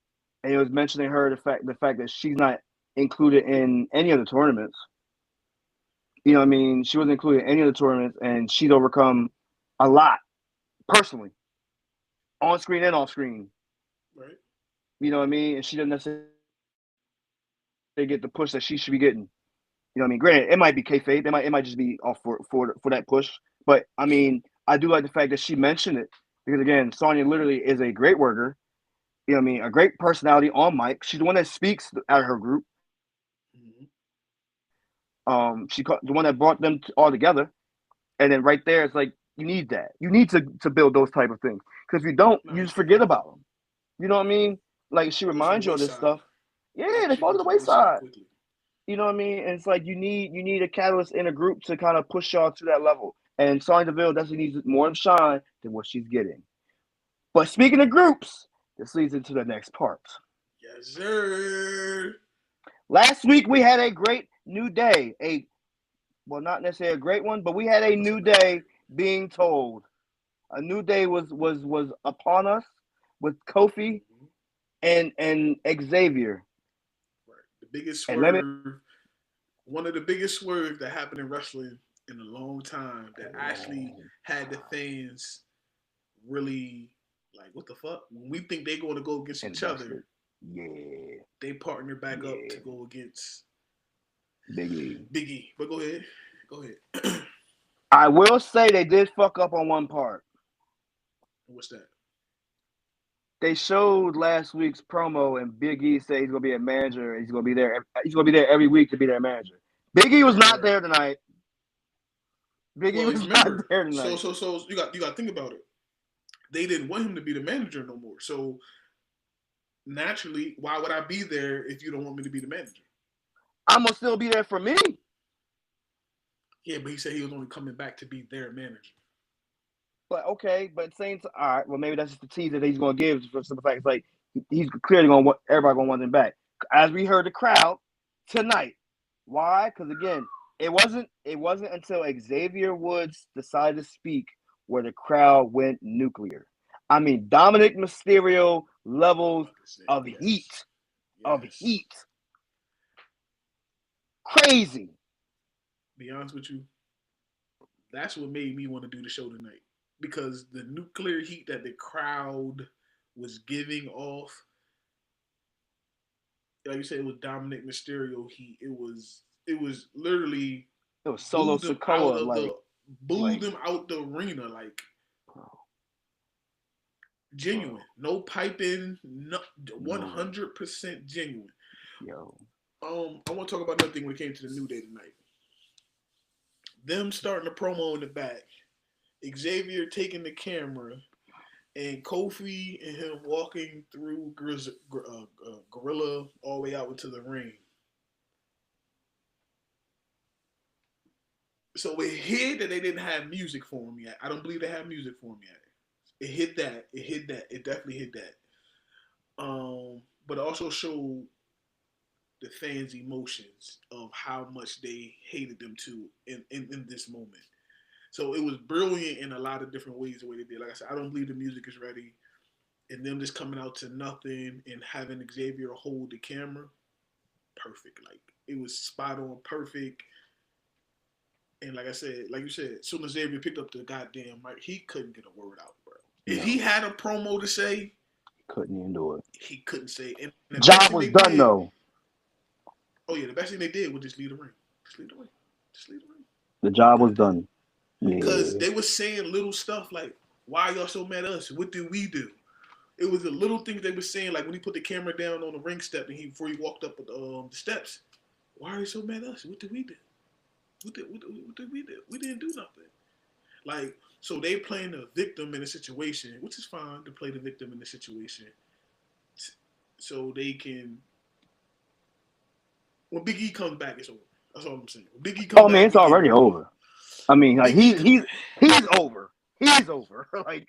and it was mentioning her the fact that she's not included in any of the tournaments. You know what I mean? She wasn't included in any of the tournaments, and she's overcome a lot personally, on screen and off screen. Right. You know what I mean? And she doesn't necessarily get the push that she should be getting. You know what I mean? Granted, it might be kayfabe. It might just be off for that push. But I mean, I do like the fact that she mentioned it because again, Sonya literally is a great worker. You know what I mean? A great personality on mic. She's the one that speaks out of her group. She the one that brought them all together. And then right there, it's like you need that. You need to build those type of things because if you don't, you just forget about them. You know what I mean? Like she reminds you of this stuff. Yeah, they fall to the wayside. You know what I mean? And it's like you need a catalyst in a group to kind of push y'all to that level. And Sonya Deville definitely needs more shine than what she's getting. But speaking of groups, this leads into the next part. Yes, sir. Last week we had a great new day. Well, not necessarily a great one, but we had a new day being told. A new day was upon us with Kofi and Xavier. Right. The biggest swerve. One of the biggest swerves that happened in wrestling in a long time that actually had the fans really like, what the fuck? When we think they're going to go against each other, they partner back up to go against Big E. But go ahead. I will say they did fuck up on one part. What's that? They showed last week's promo, and Big E said he's gonna be a manager. And he's gonna be there. He's gonna be there every week to be their manager. Big E was not there tonight. Big E was not there tonight. So you got to think about it. They didn't want him to be the manager no more. So naturally, why would I be there if you don't want me to be the manager? I'm gonna still be there for me. Yeah, but he said he was only coming back to be their manager. But okay, but saying all right, well maybe that's just the tease that he's going to give for simple fact. It's like he's clearly going to want everybody going to want him back. As we heard the crowd tonight. Why? Because again, it wasn't until Xavier Woods decided to speak where the crowd went nuclear. I mean, Dominic Mysterio levels of heat. Of heat. Crazy. Be honest with you, that's what made me want to do the show tonight. Because the nuclear heat that the crowd was giving off, like you said, it was Dominic Mysterio heat. It was literally it was Solo Sikoa booed them out the arena, like genuine, no piping, 100% genuine. Yo, I want to talk about another thing when it came to the New Day tonight. Them starting the promo in the back, Xavier taking the camera, and Kofi and him walking through Gorilla all the way out into the ring. So it hit that they didn't have music for him yet. I don't believe they have music for him yet. It hit that. It definitely hit that. But it also showed the fans' emotions of how much they hated them too in this moment. So it was brilliant in a lot of different ways the way they did. Like I said, I don't believe the music is ready. And them just coming out to nothing and having Xavier hold the camera, perfect. Like, it was spot on, perfect. And like I said, like you said, as soon as Xavier picked up the goddamn mic, he couldn't get a word out, bro. If he had a promo to say, couldn't even do it. He couldn't say. And the job was done, though. Oh, yeah, the best thing they did was just leave the ring. Just leave the ring. The job was done. Because they were saying little stuff like, why y'all so mad at us? What did we do? It was the little things they were saying, like when he put the camera down on the ring step and before he walked up the steps. Why are you so mad at us? What did we do? What did we do? We didn't do nothing. Like, so they playing the victim in a situation, which is fine to play the victim in a situation, so they can. When Big E comes back, it's over. That's all I'm saying. When Big E comes back, man, it's already over. I mean, like he's over. He's over. Like,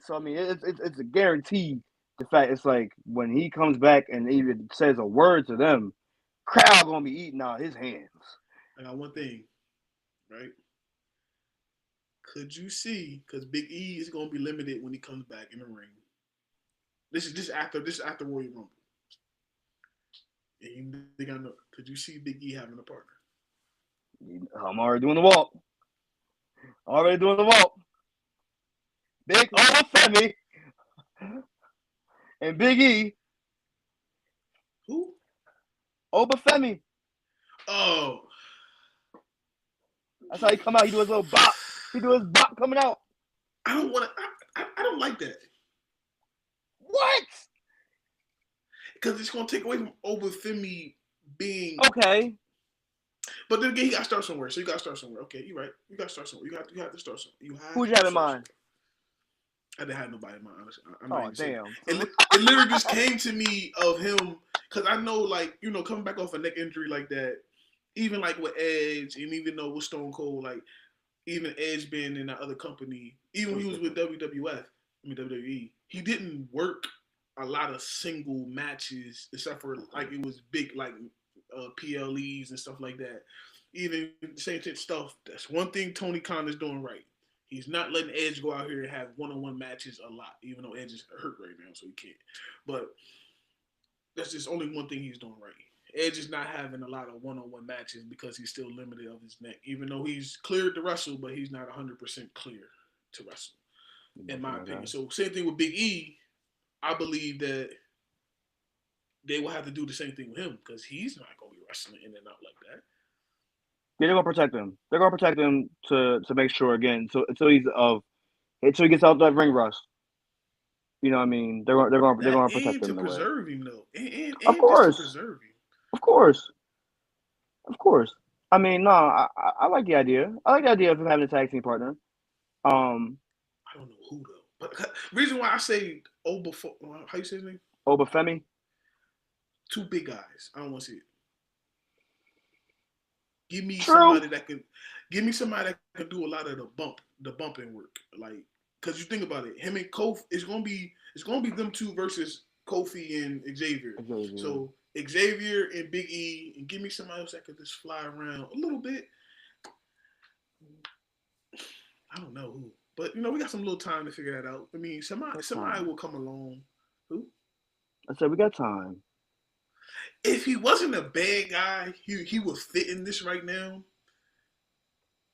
so I mean, it's a guarantee. The fact it's like when he comes back and even says a word to them, crowd gonna be eating out his hands. I got one thing, right? Could you see? Because Big E is gonna be limited when he comes back in the ring. This is after Royal Rumble. And you think I know? Could you see Big E having a partner? I'm already doing the walk. Big Femi and Big E. Who? Obafemi. Oh. That's how he come out. He do his little bop. He do his bop coming out. I don't want to. I don't like that. What? Because it's going to take away from Obafemi being okay. But then again, he got to start somewhere. So you got to start somewhere. Okay, you're right. You got to start somewhere. You have to start somewhere. Who'd you have in mind? I didn't have nobody in mind, honestly. Oh, damn. It literally just came to me of him, because I know, like, you know, coming back off a neck injury like that, even like with Edge, and even though with Stone Cold, like, even Edge being in that other company, even when he was with WWE, he didn't work a lot of single matches, except for, like, it was big, like, PLEs and stuff like that. Even same stuff. That's one thing Tony Khan is doing right. He's not letting Edge go out here and have one-on-one matches a lot, even though Edge is hurt right now, so he can't. But that's just only one thing he's doing right. Edge is not having a lot of one-on-one matches because he's still limited of his neck, even though he's cleared to wrestle, but he's not 100% clear to wrestle, in my opinion. So same thing with Big E. I believe that they will have to do the same thing with him because he's not going to be wrestling in and out like that. Yeah, they're gonna protect him. They're gonna protect him to make sure again. So until he gets out that ring rust. You know what I mean? They're gonna protect him. To preserve him though. And of course. Just to preserve him. Of course. I mean, no, I like the idea. I like the idea of him having a tag team partner. I don't know who though. But reason why I say how you say his name? Obafemi. Two big guys. I don't want to see it. Give me True. somebody that can do a lot of the bumping work. Like, because you think about it, him and Kofi, it's gonna be them two versus Kofi and Xavier. So Xavier and Big E, and give me somebody else that could just fly around a little bit. I don't know who, but we got some little time to figure that out. I mean, somebody will come along. Who? I said we got time. If he wasn't a bad guy, he would fit in this right now,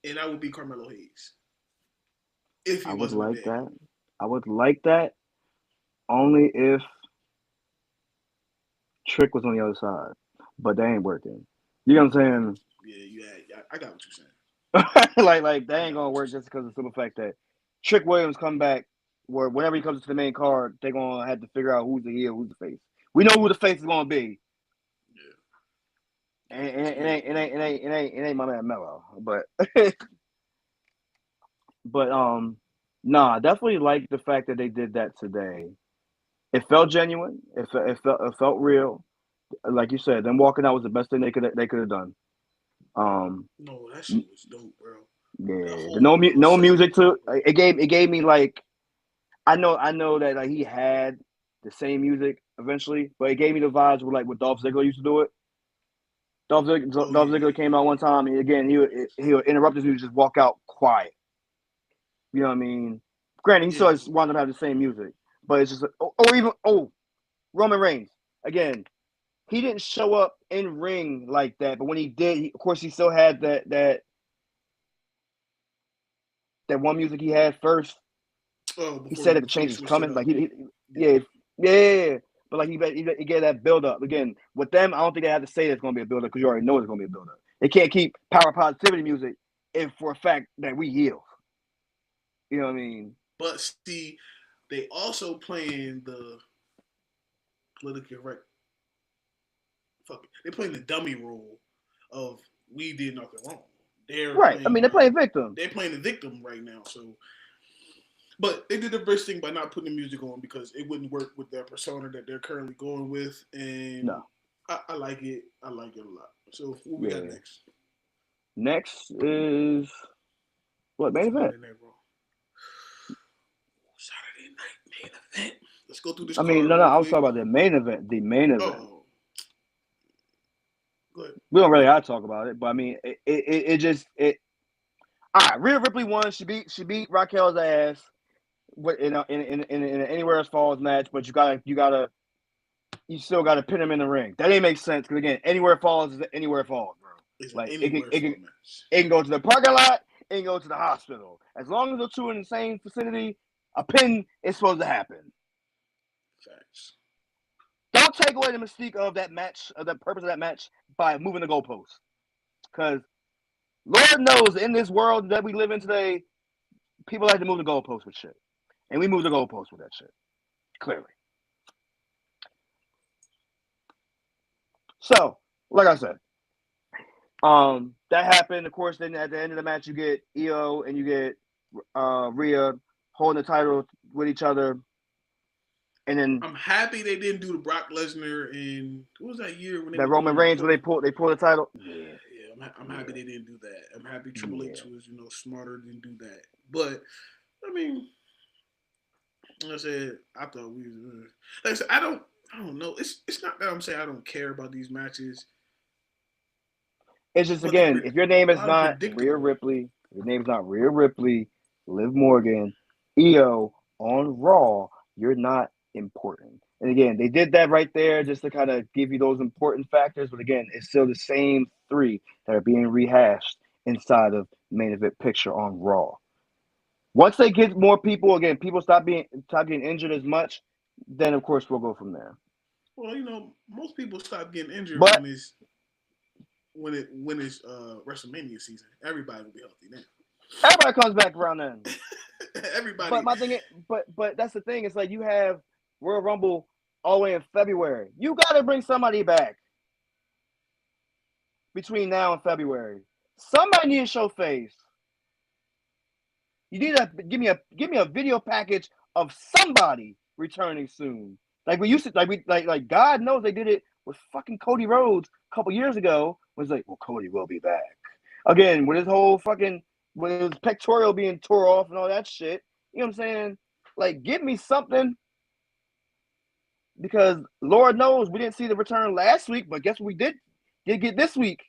and I would be Carmelo Hayes. If he wasn't like bad. that. I would like that only if Trick was on the other side, but they ain't working. You know what I'm saying? Yeah, I got what you're saying. like that ain't gonna work just because of the simple fact that Trick Williams come back, where whenever he comes to the main card, they're gonna have to figure out who's the heel, who's the face. We know who the face is gonna be. Yeah. And it ain't my man Mello, but I definitely like the fact that they did that today. It felt genuine. It felt real. Like you said, them walking out was the best thing they could have done. No, that shit was dope, bro. Yeah, no music to it. Gave me like, I know that like he had the same music eventually, but it gave me the vibes with like what Dolph Ziggler used to do it. Dolph Ziggler came out one time, and again he would interrupt his music, just walk out quiet. You know what I mean? Granted, he still wound up having the same music, but it's just Roman Reigns again. He didn't show up in ring like that, but when he did, of course, he still had that one music he had first. He said that the change is coming. Like yeah. But like he gave that build up again. With them, I don't think they have to say it's going to be a build up because you already know it's going to be a build up. They can't keep power positivity music if for a fact that we heal. You know what I mean? But see, they also playing the politically correct. They're playing the dummy role of we did nothing wrong. They're right. They're playing victim. They're playing the victim right now. So, but they did the best thing by not putting the music on because it wouldn't work with their persona that they're currently going with. And no, I like it. I like it a lot. So what we got next? Next is what main event? Saturday night main event. Let's go through this. I was talking about the main event. The main event. Oh. We don't really have to talk about it, but I mean, it just. All right, Rhea Ripley won. She beat Raquel's ass in an Anywhere Else Falls match, but you still gotta pin him in the ring. That didn't make sense because again, Anywhere Falls is Anywhere Falls, bro. Like it can go to the parking lot, it can go to the hospital. As long as the two are in the same vicinity, a pin is supposed to happen. Facts. Don't take away the mystique of that match, of the purpose of that match, by moving the goalposts. Because Lord knows, in this world that we live in today, people like to move the goalposts with shit. And we move the goalposts with that shit. Clearly. So, like I said, that happened. Of course, then at the end of the match, you get Io and you get Rhea holding the title with each other. And then I'm happy they didn't do the Brock Lesnar and what was that year when they Roman Reigns when they pulled the title. Yeah. I'm happy they didn't do that. I'm happy Triple H was smarter than do that. But I mean, like I said, I thought we was like I said, I don't know. It's not that I'm saying I don't care about these matches. It's just again, if your name is not Rhea Ripley, Liv Morgan, Io on Raw, you're not important. And again, they did that right there just to kind of give you those important factors. But again, it's still the same three that are being rehashed inside of main event picture on Raw. Once they get more people, again, people stop getting injured as much, then of course we'll go from there. Well, most people stop getting injured when it's WrestleMania season. Everybody will be healthy then. Everybody comes back around then. Everybody. But my thing is, but that's the thing. It's like you have Royal Rumble all the way in February. You got to bring somebody back between now and February. Somebody needs to show face. You need to give me a video package of somebody returning soon. Like we used to, like God knows they did it with fucking Cody Rhodes a couple years ago. Was like, well, Cody will be back. Again, with his whole fucking, with his pectoral being tore off and all that shit. You know what I'm saying? Like, give me something. Because Lord knows we didn't see the return last week, but guess what we did get this week?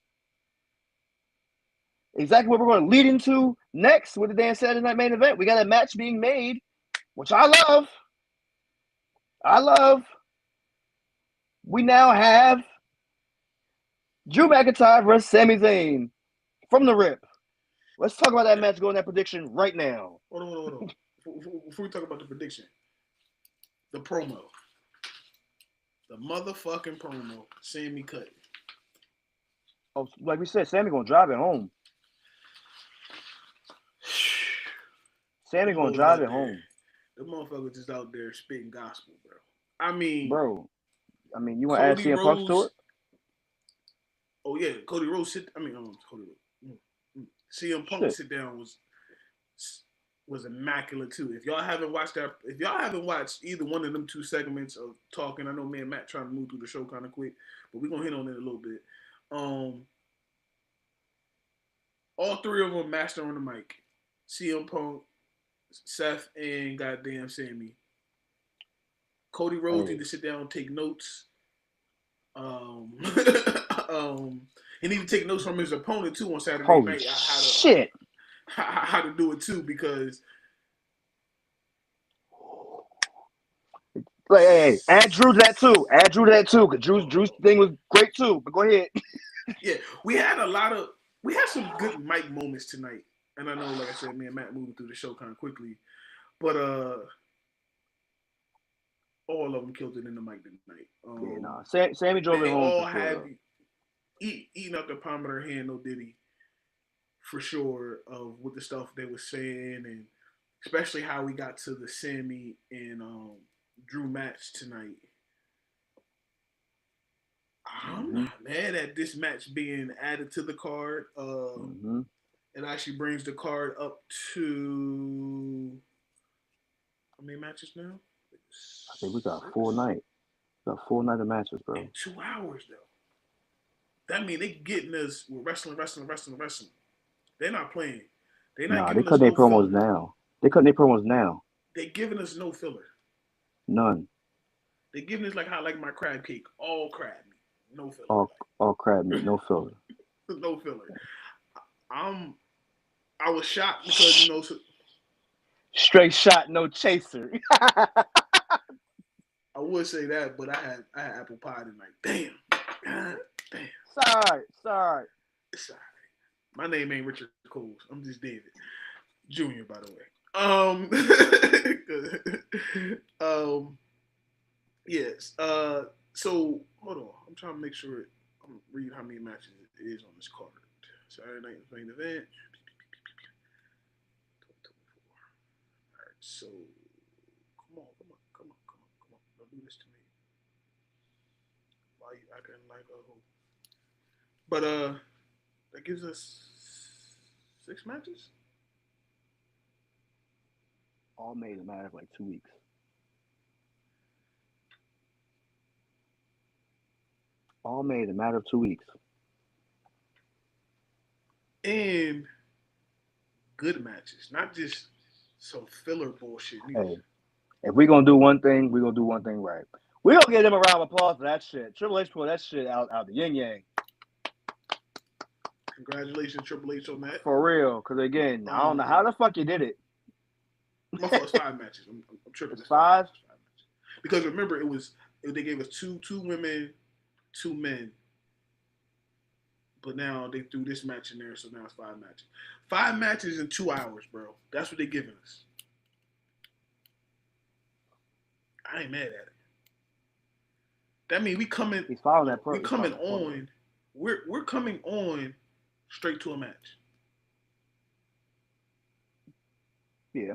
Exactly what we're going to lead into next with the damn Saturday Night Main Event. We got a match being made, which I love. We now have Drew McIntyre versus Sami Zayn from the rip. Let's talk about that match, go in that prediction right now. Hold on. Before we talk about the prediction, the promo. The motherfucking promo. Sami cut. Oh, like we said, Sami going to drive it home. Sami going to drive it home. The motherfucker just out there spitting gospel, bro. I mean, you want to add CM Punk to it? Oh yeah, Cody Rhodes CM Punk sit down was immaculate too. If y'all haven't watched either one of them two segments of talking, I know me and Matt trying to move through the show kind of quick, but we're gonna hit on it a little bit. All three of them master on the mic. CM Punk, Seth, and goddamn Sami. Cody Rhodes need to sit down and take notes. He need to take notes from his opponent too on Saturday night. How to do it too, because like, hey, add Drew to that too. Because Drew's thing was great too. But go ahead. Yeah, we had some good mic moments tonight, and I know, like I said, me and Matt moving through the show kind of quickly, but all of them killed it in the mic tonight. Sami drove it home. They all had eating up the palm of their hand, no Diddy, for sure, of what the stuff they were saying, and especially how we got to the Sami and Drew match tonight. I'm not mad at this match being added to the card. It actually brings the card up to how many matches now? I think we got 4 nights. We got 4 nights of matches, bro. In 2 hours, though. That means they getting us with wrestling. They're not playing. They're not giving us no promos now. They cutting their promos now. They're giving us no filler. None. They're giving us like how I like my crab cake. All crab meat. No filler. All crab meat. No filler. No filler. I was shocked because, you know... Straight shot, no chaser. I would say that, but I had apple pie tonight. Damn. God damn. Sorry. It's all right. My name ain't Richard Coles. I'm just David Jr., by the way. Yes. So hold on. I'm trying to make sure I'm reading how many matches it is on this card. Saturday night main event. All right. So come on. Don't do this to me. Why you acting like a hoe? But that gives us 6 matches. All made a matter of like 2 weeks. All made a matter of 2 weeks. And good matches, not just some filler bullshit. Hey, if we're going to do one thing, we're going to do one thing right. We're going to give them a round of applause for that shit. Triple H pulled that shit out the yin-yang. Congratulations, Triple H, on that. For real, because again, I don't know how the fuck you did it. My fault, it's 5 matches. I'm tripping. It's 5? Because remember, they gave us two women, 2 men. But now they threw this match in there, so now it's 5 matches. 5 matches in 2 hours, bro. That's what they're giving us. I ain't mad at it. That means we coming. He's following that. We're coming on. We're coming on straight to a match. Yeah.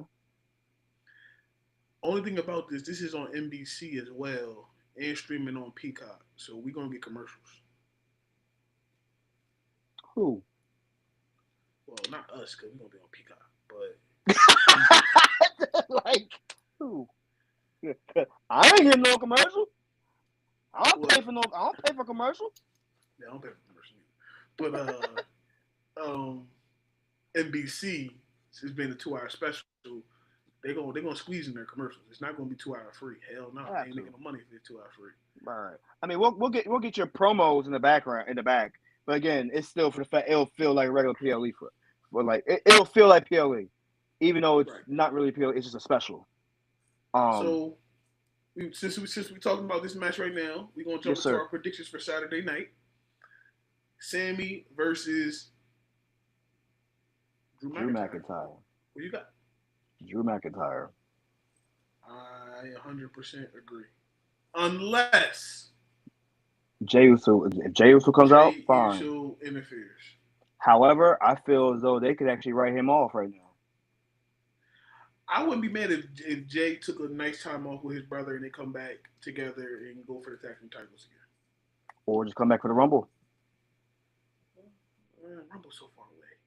Only thing about this is on NBC as well and streaming on Peacock, so we're gonna get commercials. Who? Well, not us, because we're gonna be on Peacock, but like who? I ain't getting no commercial. I don't pay for commercial. Yeah, I don't pay for commercial either. But NBC has been a 2 hour special. They're gonna squeeze in their commercials. It's not gonna be 2 hour free. Hell no, they ain't making no money if it's 2 hour free. Right. I mean, we'll get your promos in the back, but again, it's still for the fact it'll feel like a regular PLE for like it'll feel like PLE, even though it's not really PLE. It's just a special. So, since we talking about this match right now, we're gonna jump into our predictions for Saturday night. Sammy versus Drew McIntyre. What you got? Drew McIntyre. I 100% agree. Unless Jey Uso, if Jey Uso comes out, fine. Jey Uso interferes. However, I feel as though they could actually write him off right now. I wouldn't be mad if Jay took a nice time off with his brother and they come back together and go for the tag team titles again. Or just come back for the Rumble. Rumble's so far away.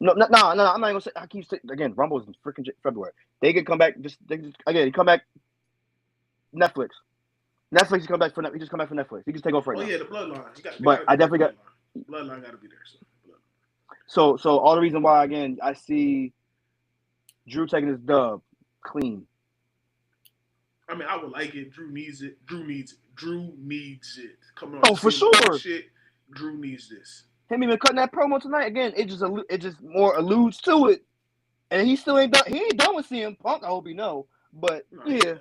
No. I'm not even gonna say. I keep saying again. Rumble's in freaking February. They could come back. He come back. Netflix. Netflix. He come back for. He just come back for Netflix. He just take over right now. Oh yeah, the Bloodline. But I definitely got Bloodline. Got to be there. So all the reason why again I see Drew taking his dub clean. I mean, I would like it. Drew needs it. Coming on. Oh, for sure. Shit. Drew needs this. Him even cutting that promo tonight again. It just more alludes to it, and he still ain't done. He ain't done with CM Punk. I hope you know. But yeah,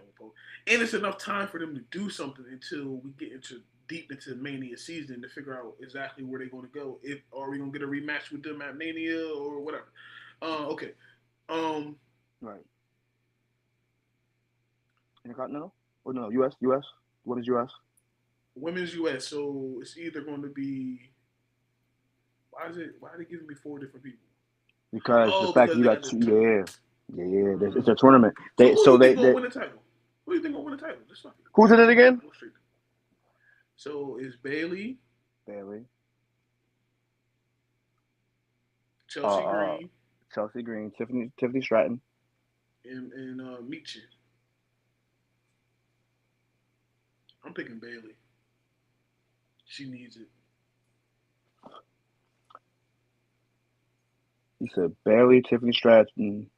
and it's enough time for them to do something until we get deep into Mania season to figure out exactly where they're going to go. Are we going to get a rematch with them at Mania or whatever? Okay. Right. Intercontinental? Or no, US? What is US? Women's US. So it's either going to be. Why are they giving me 4 different people? Because the fact you got 2. Yeah. It's a tournament. Who do you think will win the title? Who do you think will win the title? Who's in it again? So it's Bayley. Chelsea Green. Tiffany Stratton. And Meechin. I'm picking Bayley. She needs it. You said Bayley, Tiffany Stratton,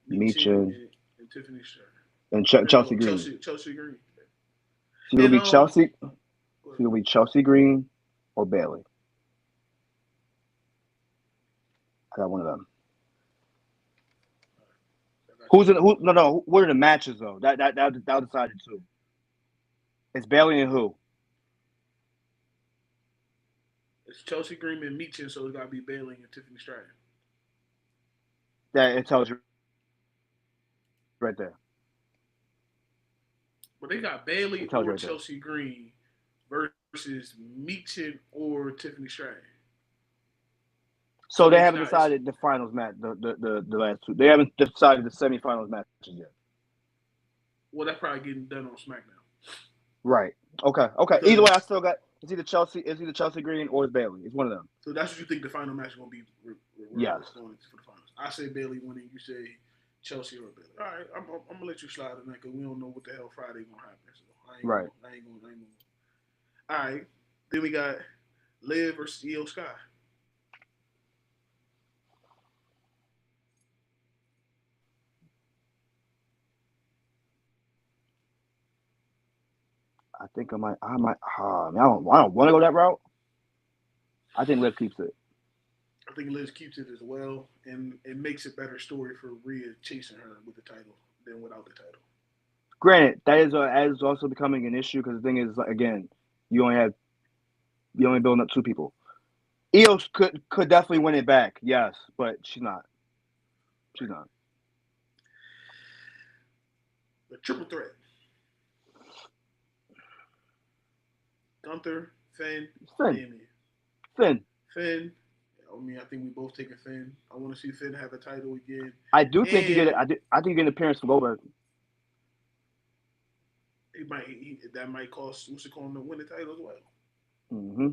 Meechin, and Tiffany Stratton. And Chelsea Green. Chelsea Green. So it'll be Chelsea. It'll be Chelsea Green or Bayley. I got one of them. Who's in? No. What are the matches though? That'll decide it too. It's Bayley and who? It's Chelsea Green and Meechin, so it's got to be Bayley and Tiffany Stratton. That it tells you right there. But they got Bayley or Chelsea Green versus Meechin or Tiffany Stratton. So they haven't decided the finals match, the last 2. They haven't decided the semifinals matches yet. Well, that's probably getting done on SmackDown. Right. Okay. Either way, I still got it's either Chelsea Green or it's Bayley. It's one of them. So that's what you think the final match is going to be? Yes. For the finals. I say Bayley winning. You say Chelsea or Bayley. All right, I'm gonna let you slide on that because we don't know what the hell Friday gonna happen. So I ain't gonna. All right. Then we got Liv versus Io Sky. I think I might. I don't want to go that route. I think Liv keeps it. I think Liv keeps it as well, and it makes a better story for Rhea chasing her with the title than without the title. Granted, that is also becoming an issue because the thing is, again, you only building up 2 people. Io could definitely win it back, yes, but she's not. She's not. The triple threat. Gunther, Finn. Finn. I mean, I think we both taking Finn. I want to see Finn have a title again. I do think you get it. I think you get an appearance from Goldberg. That might cost Usyk to win the title as well. Mm-hmm.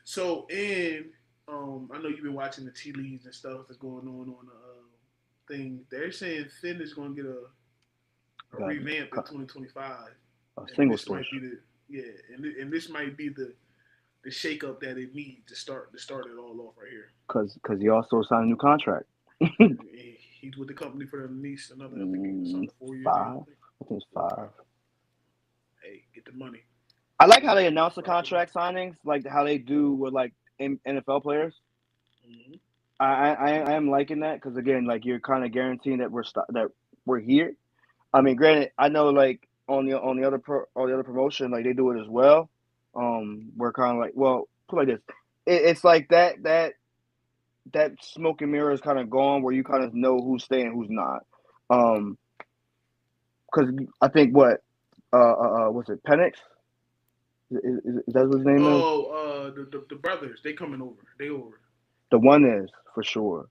So, I know you've been watching the tea leaves and stuff that's going on the thing. They're saying Finn is going to get a revamp in 2025. A single push. And this might be the shakeup that it needs to start it all off right here. Because he also signed a new contract. He's with the company for at least another, I think he signed a 4-year 5. deal. I think it's 5. Hey, get the money. I like how they announce the contract signings, like how they do with like NFL players. Mm-hmm. I am liking that because again, like you're kind of guaranteeing that we're here. I mean, granted, I know like on the other promotion, like they do it as well. We're kind of like, well, put it like this, it's like that smoke and mirror is kind of gone where you kind of know who's staying, who's not. Because I think what's it, Penix? Is that what his name is? Oh, the brothers, they coming over. They over. The one is for sure.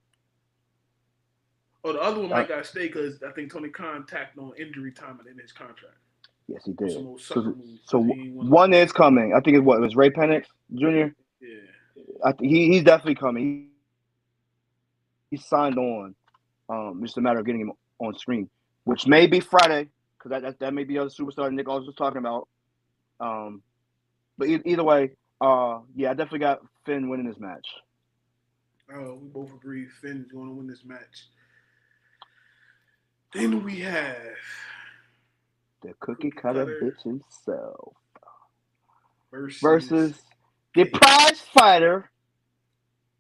Oh, the other one might got to stay because I think Tony Khan tacked on injury time in his contract. Yes, he did. So one is coming. I think it was Ray Penix Jr. Yeah. He's definitely coming. He's signed on. Just a matter of getting him on screen, which may be Friday because that may be the other superstar Nick also was talking about. But either way, yeah, I definitely got Finn winning this match. Oh, we both agree Finn's going to win this match. Then we have the cookie cutter bitch himself versus the prize fighter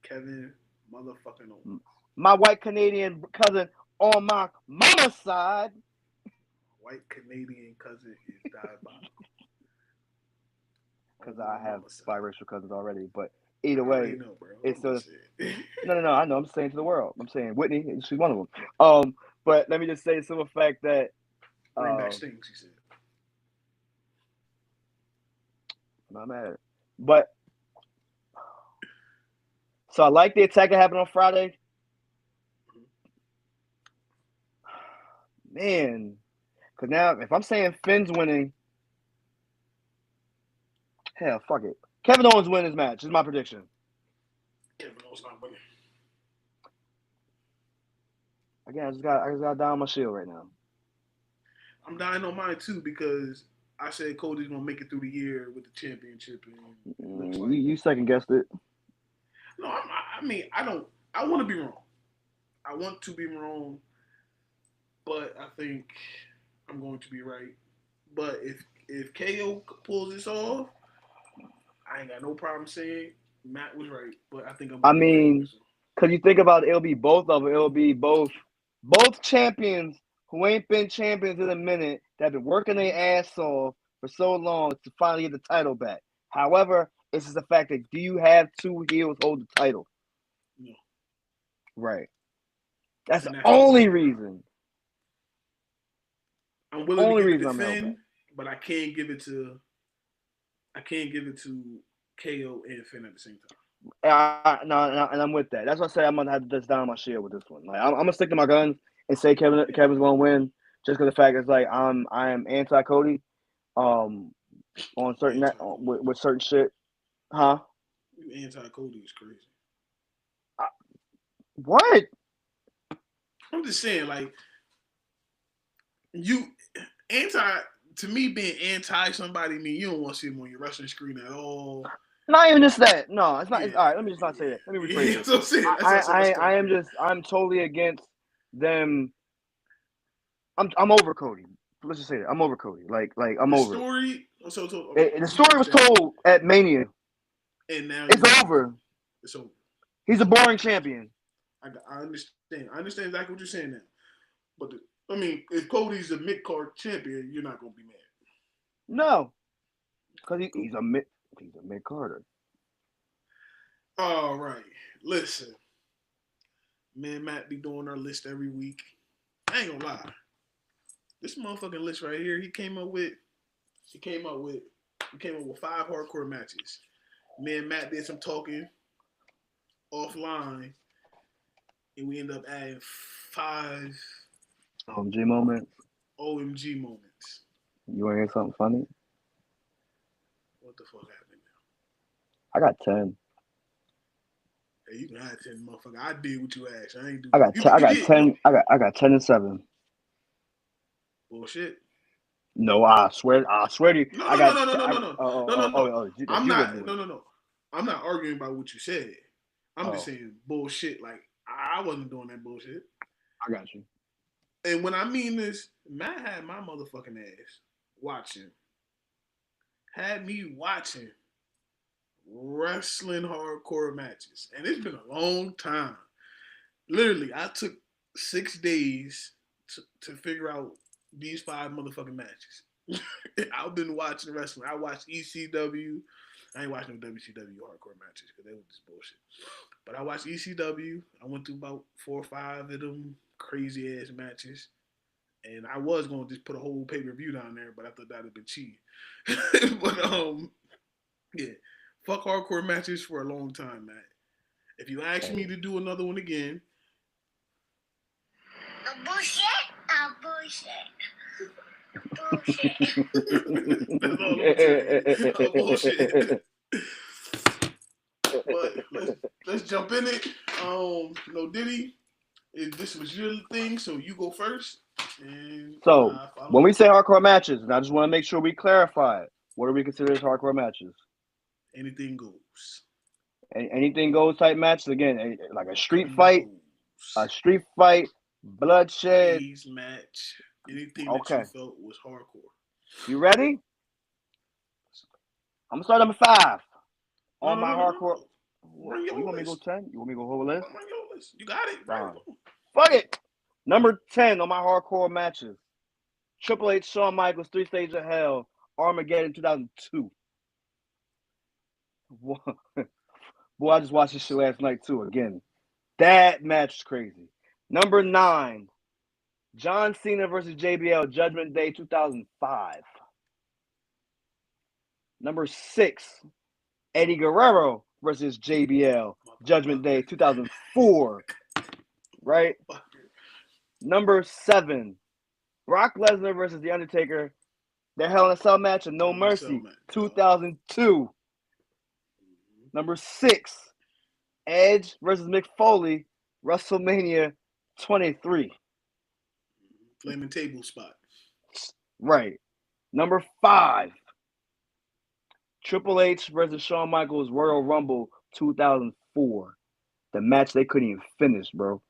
Kevin motherfucking Owens. My white Canadian cousin on my mama's side. White Canadian cousin is diabolical. Because I have biracial cousins already, but either way, it's just no. I know. I'm saying to the world. I'm saying Whitney. She's one of them. But let me just say the simple fact that bring back Stings. He said. I'm not mad. But so I like the attack that happened on Friday. Man, because now if I'm saying Finn's winning, hell, fuck it. Kevin Owens win his match. Is my prediction. Kevin Owens not winning. Again, I just got down my shield right now. I'm dying on mine too because I said Cody's gonna make it through the year with the championship, and you second guessed it. No, I mean I don't. I want to be wrong. I want to be wrong, but I think I'm going to be right. But if KO pulls this off, I ain't got no problem saying Matt was right. But I think I'm. I mean, because you think about it, it'll be both of them. It'll be both champions who ain't been champions in a minute that have been working their ass off for so long to finally get the title back. However, it's just the fact that do you have two heels hold the title? No. Right. That's the only reason. I'm willing to give it to Finn, but I can't give it to KO and Finn at the same time. No, and I'm with that. That's why I say I'm gonna have to just down my shield with this one. Like I'm gonna stick to my guns and say Kevin's gonna win, just because the fact is like I am anti Cody, on certain with certain shit, huh? You anti Cody is crazy. What? I'm just saying, like you to me being anti somebody mean you don't want to see them on your wrestling screen at all. Not even just that. No, it's not. Yeah. It's, all right, let me just not say that. Let me rephrase it. I'm totally against them. I'm over Cody. Let's just say that. I'm over Cody. Like I'm over. The story was told at Mania. And now it's over. It's over. He's a boring champion. I understand. I understand exactly what you're saying now. But if Cody's a mid-card champion, you're not gonna be mad. No, because he's a mid-carder. All right, listen, man. Matt be doing our list every week. I ain't gonna lie. This motherfucking list right here, he came up with 5 hardcore matches. Me and Matt did some talking offline, and we ended up adding 5 OMG moments. You want to hear something funny? What the fuck happened now? I got 10. Hey, you can have 10, motherfucker. I did what you asked. I ain't do. I got 10. I got 10 and 7. Bullshit. No, I swear to you. No. I'm not. No. I'm not arguing about what you said. I'm just Oh, saying bullshit. Like I wasn't doing that bullshit. I got you. And when I mean this, Matt had my motherfucking ass watching. Had me watching wrestling hardcore matches. And it's been a long time. Literally, I took 6 days to figure out these 5 motherfucking matches. I've been watching wrestling. I watched ECW. I ain't watching no WCW hardcore matches because they were just bullshit. But I watched ECW. I went through about 4 or 5 of them crazy ass matches. And I was gonna just put a whole pay-per-view down there, but I thought that'd have been cheap. But yeah. Fuck hardcore matches for a long time, Matt. If you ask me to do another one again. Bullshit. That's all I'm saying. Bullshit. But let's jump in it. No Diddy. This was your thing, so you go first. And so when we say hardcore matches, and I just want to make sure we clarify it, what do we consider as hardcore matches? Anything goes. Anything goes type matches. Again, like a street fight, bloodshed. Cage match. Anything that you felt was hardcore. You ready? I'm gonna start number 5 on my hardcore. You want me to go 10? You want me to go whole list? You got it. Right. Fuck it. Number 10 on my hardcore matches. Triple H, Shawn Michaels, 3 Stages of Hell, Armageddon 2002. Boy, I just watched this shit last night too. Again, that match is crazy. Number 9, John Cena versus JBL, Judgment Day 2005. Number 6, Eddie Guerrero versus JBL, Judgment Day 2004. Right? Number 7, Brock Lesnar versus The Undertaker, their Hell in a Cell match and No Mercy, 2002. Number 6, Edge versus Mick Foley, WrestleMania 23. Flaming table spot. Right. Number 5, Triple H versus Shawn Michaels, Royal Rumble 2004. The match they couldn't even finish, bro.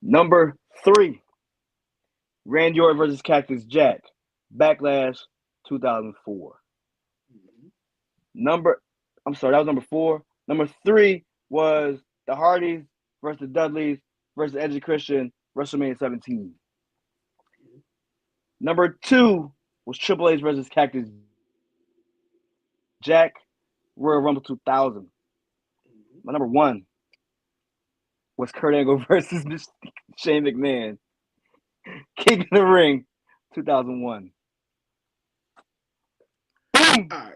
Number 3, Randy Orton versus Cactus Jack, Backlash 2004. That was number 4. Number 3 was the Hardys versus the Dudleys versus Edge and Christian, WrestleMania 17. Number 2 was Triple H versus Cactus Jack, Royal Rumble 2000. My number 1 was Kurt Angle versus Shane McMahon, King of the Ring, 2001. Boom! All right.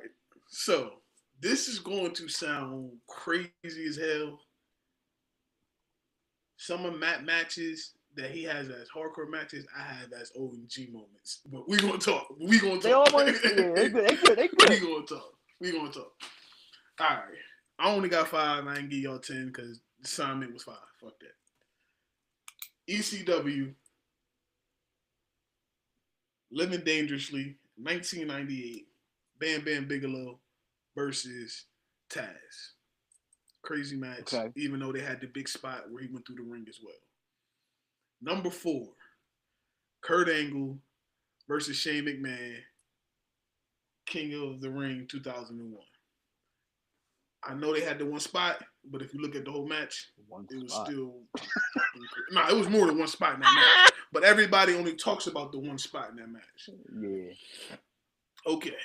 So, this is going to sound crazy as hell. Some of Matt matches that he has as hardcore matches, I have as OMG moments. But we're going to talk. They good. We going to talk. All right. I only got 5. I ain't give y'all 10 because the assignment was 5. Fuck that. ECW, Living Dangerously, 1998, Bam Bam Bigelow versus Taz. Crazy match, even though they had the big spot where he went through the ring as well. Number 4, Kurt Angle versus Shane McMahon, King of the Ring 2001. I know they had the one spot, but if you look at the whole match, it was still it was more than one spot in that match. But everybody only talks about the one spot in that match. Yeah. Okay.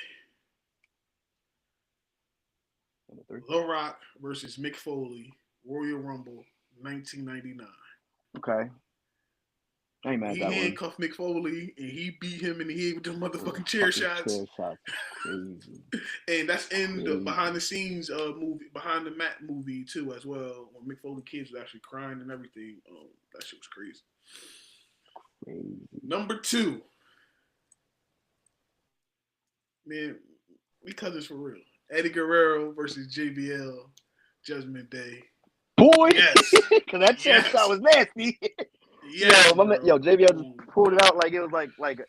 Number 3. The Rock versus Mick Foley, Royal Rumble, 1999. Okay. I ain't mad at that one. He handcuffed Mick Foley and he beat him in the head with the motherfucking chair shots. Crazy. And that's in the behind the scenes movie, behind the mat movie too as well. When Mick Foley kids was actually crying and everything. That shit was crazy. Number 2. Man, we cousins for real. Eddie Guerrero versus JBL, Judgment Day. Boy, yes, because that chair shot was nasty. Yeah, JBL just pulled it out like it was like it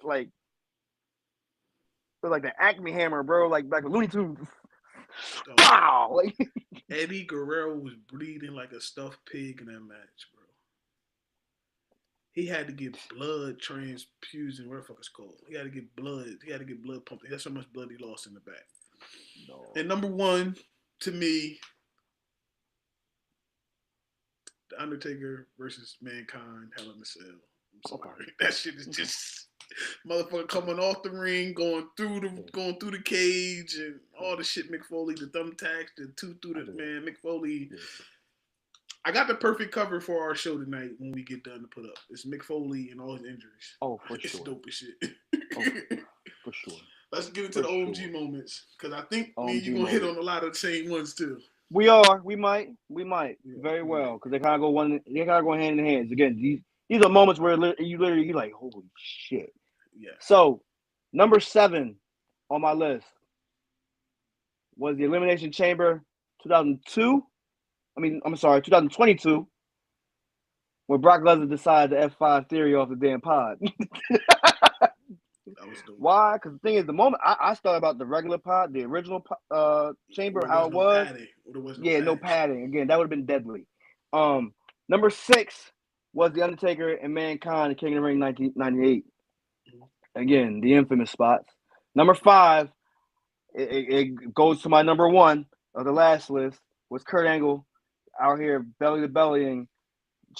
was like the Acme hammer, bro, like back with Looney Tunes. Wow! Like, Eddie Guerrero was bleeding like a stuffed pig in that match, bro. He had to get blood transfusion. What the fuck it's called? He had to get blood. He had to get blood pumped. That's how much blood he lost in the back. no. And number one, to me, The Undertaker versus Mankind, Hell in a Cell. I'm sorry. Okay. That shit is just motherfucker coming off the ring, going through the cage, and all the shit. Mick Foley, the thumbtacks, the two through the man. Mick Foley. Yeah. I got the perfect cover for our show tonight when we get done to put up. It's Mick Foley and all his injuries. Oh, for sure. It's dope as shit. For sure. Let's get into the OMG moments, because I think me and you gonna hit on a lot of the same ones too. We are. We might. Yeah, very well, because they kind of go one. They kind of go hand in hand. Again, these are moments where you literally like, holy shit. Yeah. So, number 7 on my list was the Elimination Chamber 2002. 2022, when Brock Lesnar decided to F5 Theory off the damn pod. That was dope. Why? Because the thing is, the moment I started about the regular pod, the original chamber, how it was. No padding. Again, that would have been deadly. Number 6 was The Undertaker and Mankind at King of the Ring 1998. Mm-hmm. Again, the infamous spots. Number 5, it goes to my number 1 of the last list, was Kurt Angle out here belly to bellying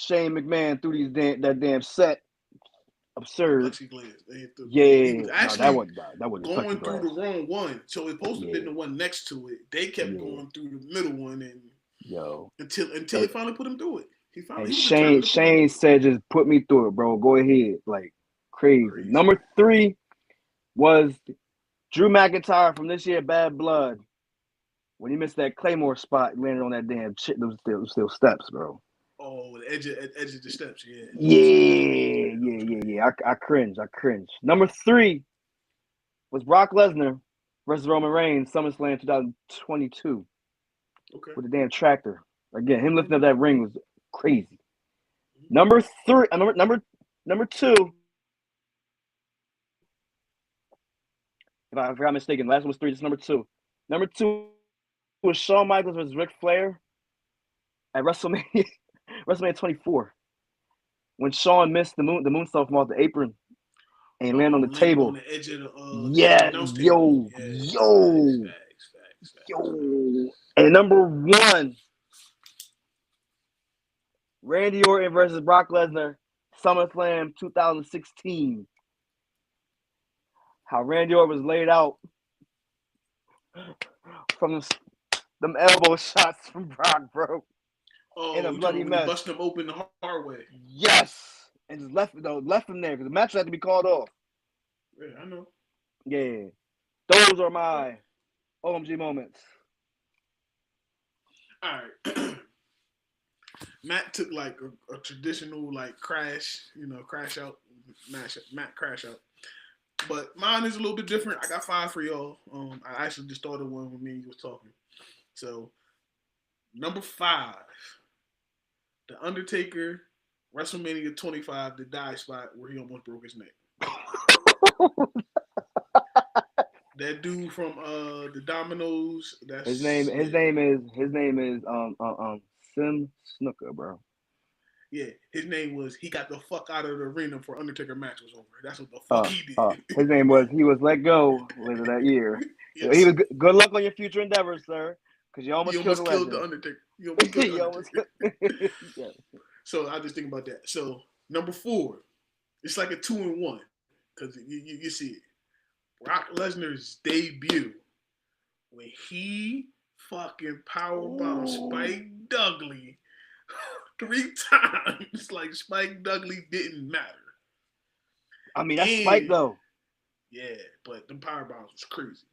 Shane McMahon through that damn set. Absurd. Yeah, that wasn't going through the wrong one. So it's supposed to have been the one next to it. They kept going through the middle one, and until he finally put him through it. Shane said, "Just put me through it, bro. Go ahead." Like crazy. Number 3 was Drew McIntyre from this year, Bad Blood. When he missed that Claymore spot, landed on that damn shit. There was still steps, bro. Oh, the edge of the steps, yeah. Yeah. I cringe. Number 3 was Brock Lesnar versus Roman Reigns, SummerSlam 2022. Okay. With the damn tractor. Again, him lifting up that ring was crazy. Number 2. If I'm not mistaken, last one was 3. This is number 2. Number 2 was Shawn Michaels versus Ric Flair at WrestleMania 24, when Shawn missed the moonsault from off the apron and landed on the table. On the edge of yo. And number 1, Randy Orton versus Brock Lesnar, SummerSlam 2016. How Randy Orton was laid out from them elbow shots from Brock, bro. Oh, in a bloody mess. Bust him open the hard way. Yes. And just left him there because the match had to be called off. Yeah, I know. Yeah. Those are my OMG moments. All right. Matt took like a traditional like crash out match. Matt crash out. But mine is a little bit different. I got 5 for y'all. I actually just started one when me and you was talking. So number 5. The Undertaker, WrestleMania 25, the die spot where he almost broke his neck. That dude from the Dominoes. His name is Sim Snooker, bro. Yeah, his name was. He got the fuck out of the arena before Undertaker match was over. That's what the fuck he did. His name was. He was let go later that year. Yes. So he was good luck on your future endeavors, sir. Because you almost killed the Undertaker. You almost killed the Undertaker. Yeah. So I just think about that. So number 4, it's like a 2-in-1 because you see it. Brock Lesnar's debut when he fucking powerbombed Spike Dudley 3 times. Like Spike Dudley didn't matter. I mean, that's Spike though. Yeah, but the powerbombs was crazy.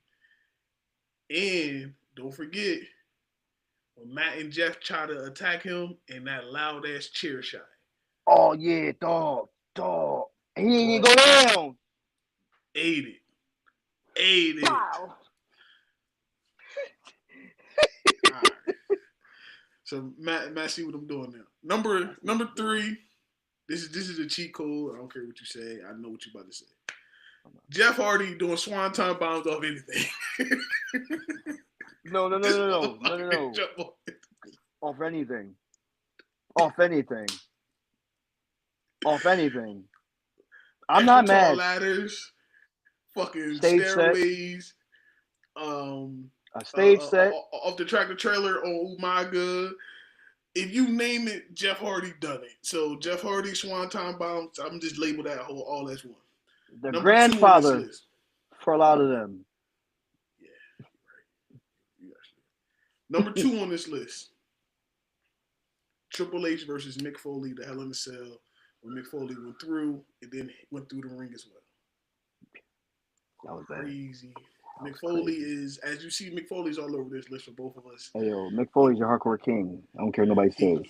And don't forget when Matt and Jeff try to attack him and that loud ass chair shot. Oh yeah, dog. He ain't go down. Ate it. Wow. All right. So Matt, see what I'm doing now. Number 3. This is a cheat code. I don't care what you say. I know what you're about to say. Jeff Hardy doing swanton bombs off anything. No. Off anything. I'm not Tall mad. ladders, fucking Stage stairways, a stage set. off the tractor trailer on Umaga. If you name it, Jeff Hardy done it. So Jeff Hardy, Swanton Bomb, I'm just label that all as one. The Number grandfather for a lot of them. Yeah, right. Number 2 on this list. Triple H versus Mick Foley, the Hell in a Cell, when Mick Foley went through and then went through the ring as well. That was crazy. Mick Foley is, as you see, Mick Foley's all over this list for both of us. Hey, yo, Mick Foley's your hardcore king. I don't care what nobody says.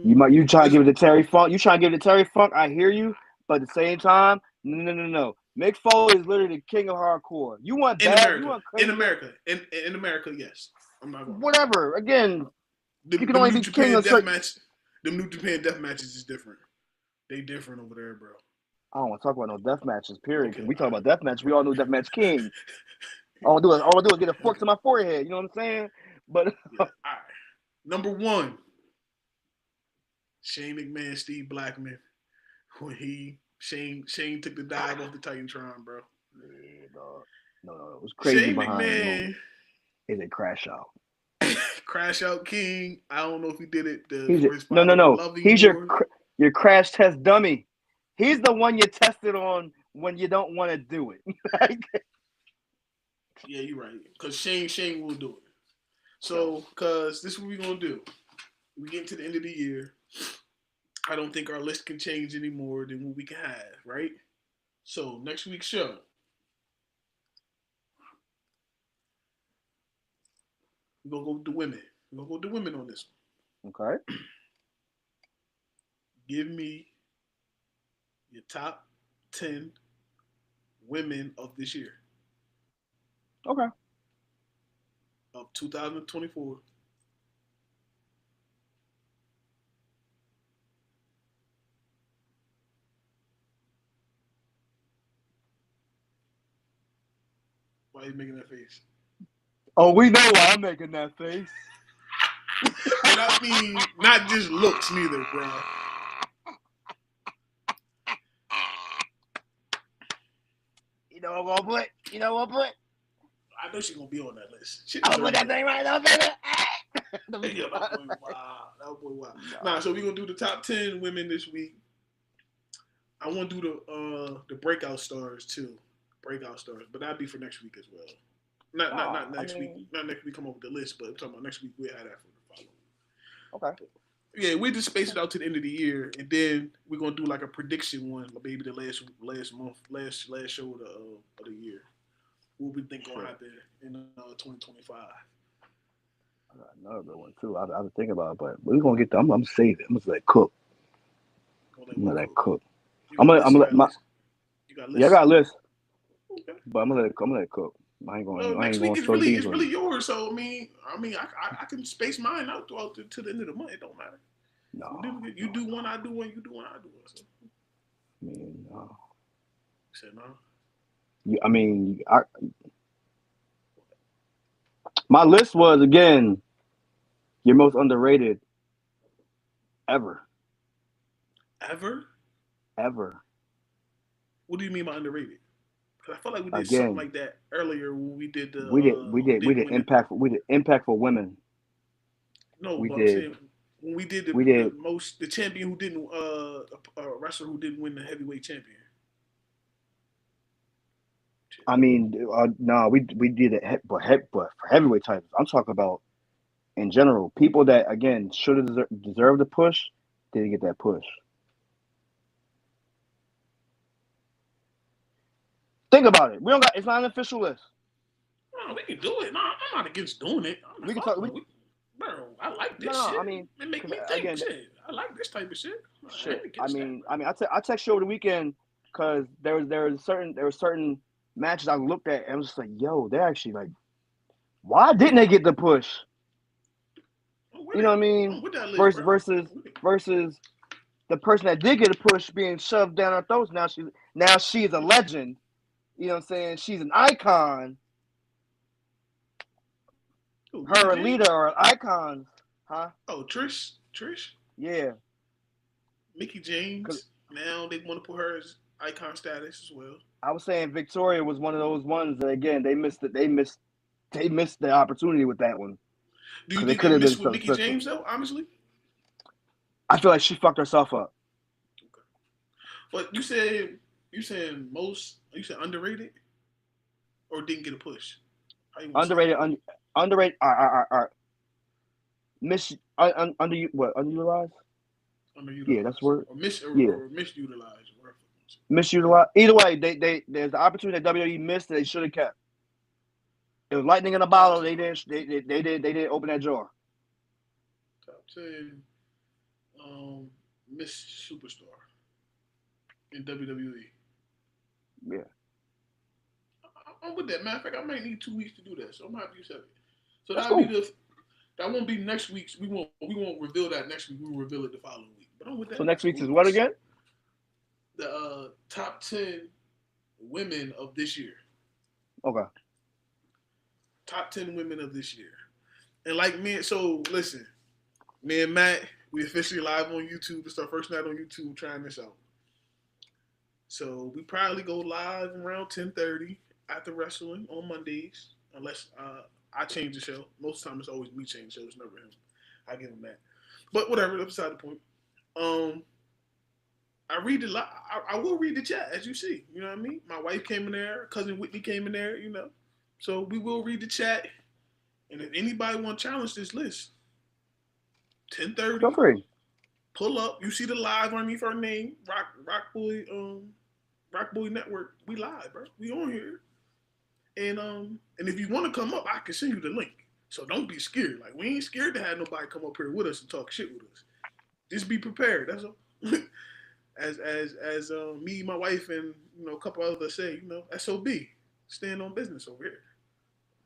You trying to give it to Terry Funk? I hear you, but at the same time, no. Mick Foley is literally the king of hardcore. You want bad? In America, yes. I'm not going. Whatever. Again, you can only be king of certain. The New Japan death matches is different. They different over there, bro. I don't want to talk about no death matches, period. Because we talk about death matches, we all know death match king. All I do is get a fork to my forehead. You know what I'm saying? But all right. Number 1, Shane McMahon, Steve Blackman, when Shane took the dive off the Titantron, bro. Yeah, dog. No, it was crazy. Shane McMahon is a crash out. Crash out king. I don't know if he did it. No. He's your crash test dummy. He's the one you tested on when you don't want to do it. Yeah, you're right. Because Shane will do it. So, because this is what we're going to do. We get to the end of the year. I don't think our list can change any more than what we can have, right? So, next week's show. We're going to go with the women. We're going to go with the women on this one. Okay. Give me your top 10 women of this year. Okay. Of 2024. Why are you making that face? Oh, we know why I'm making that face. And I mean, not just looks neither, bro. You know what I'm put? I know she's gonna be on that list. I'll put that thing right up in it. That boy wild. Nah, so we're gonna do the top 10 women this week. I want to do the breakout stars too. But that'd be for next week as well. Not next week. Not next week come up with the list, but I'm talking about next week we'll have that for the follow. Okay. Yeah, we just space it out to the end of the year, and then we're gonna do like a prediction one, maybe the last show of the year. What we think gonna happen in 2025? I got another good one too. I've been thinking about it, but we're gonna get them. I'm gonna save it. I'm gonna let it cook. I'm gonna let it cook. I'm gonna let my. Yeah, I got a list. Okay. But I'm gonna let it cook. I ain't going. Next week it's really yours. So I mean, I can space mine out throughout to the end of the month. It don't matter. No. You do one, I do one. You do one, I do one. So. I mean, no. You said no. My list was again your most underrated ever. Ever. What do you mean by underrated? Because I feel like we did something like that earlier when we did the. We did impact for women. No, but I'm saying when we did the champion who didn't wrestler who didn't win the heavyweight champion. I mean, no, we did it, but for heavyweight titles, I'm talking about in general. People that again should have deserved the push, didn't get that push. Think about it. It's not an official list. No, we can do it. No, I'm not against doing it. We can talk. Bro, I like this shit. I mean, it make me think. Again, shit. I like this type of shit. I text you over the weekend because there were certain matches I looked at and I was just like, yo, they're actually like, why didn't they get the push? You know what I mean? Versus the person that did get a push being shoved down our throats. Now she's a legend. You know what I'm saying? She's an icon. Who, Her Mickey leader or icons, huh? Oh, Trish. Yeah. Mickey James. Now they want to put her as icon status as well. I was saying Victoria was one of those ones that again they missed it. They missed the opportunity with that one. Do you They think could they have been missed with something Mickey special. James though? Honestly, I feel like she fucked herself up. okay. But you said underrated or didn't get a push. How you Underrated, underrated. Underutilized? Underutilized. Yeah, that's word. Or misutilized. Misutilized. Either way, there's the opportunity that WWE missed that they should have kept. It was lightning in a bottle. They didn't open that door. Top 10 Miss Superstar in WWE. Yeah. I'm with that. Matter of fact, I might need 2 weeks to do that, so I'm happy you said it. So that won't be next week's. We won't reveal that next week. We will reveal it the following week. But I'm with that. So next week's is what again? The top 10 women of this year. Okay. Top 10 women of this year. And like me, so listen, me and Matt, we officially live on YouTube. It's our first night on YouTube trying this out. So we probably go live around 10:30 after wrestling on Mondays, unless I change the show. Most of the time it's always me change the show. It's never him. I give him that. But whatever, that's beside the point. I read the I will read the chat, as you see. You know what I mean? My wife came in there, cousin Whitney came in there, you know. So we will read the chat. And if anybody want to challenge this list, 10:30. Feel free. Pull up. You see the live underneath our name, Rock Boy Network. We live, bro. We on here. And if you want to come up, I can send you the link. So don't be scared. Like, we ain't scared to have nobody come up here with us and talk shit with us. Just be prepared. That's all. as me, my wife, and a couple others say, SOB, stand on business over here.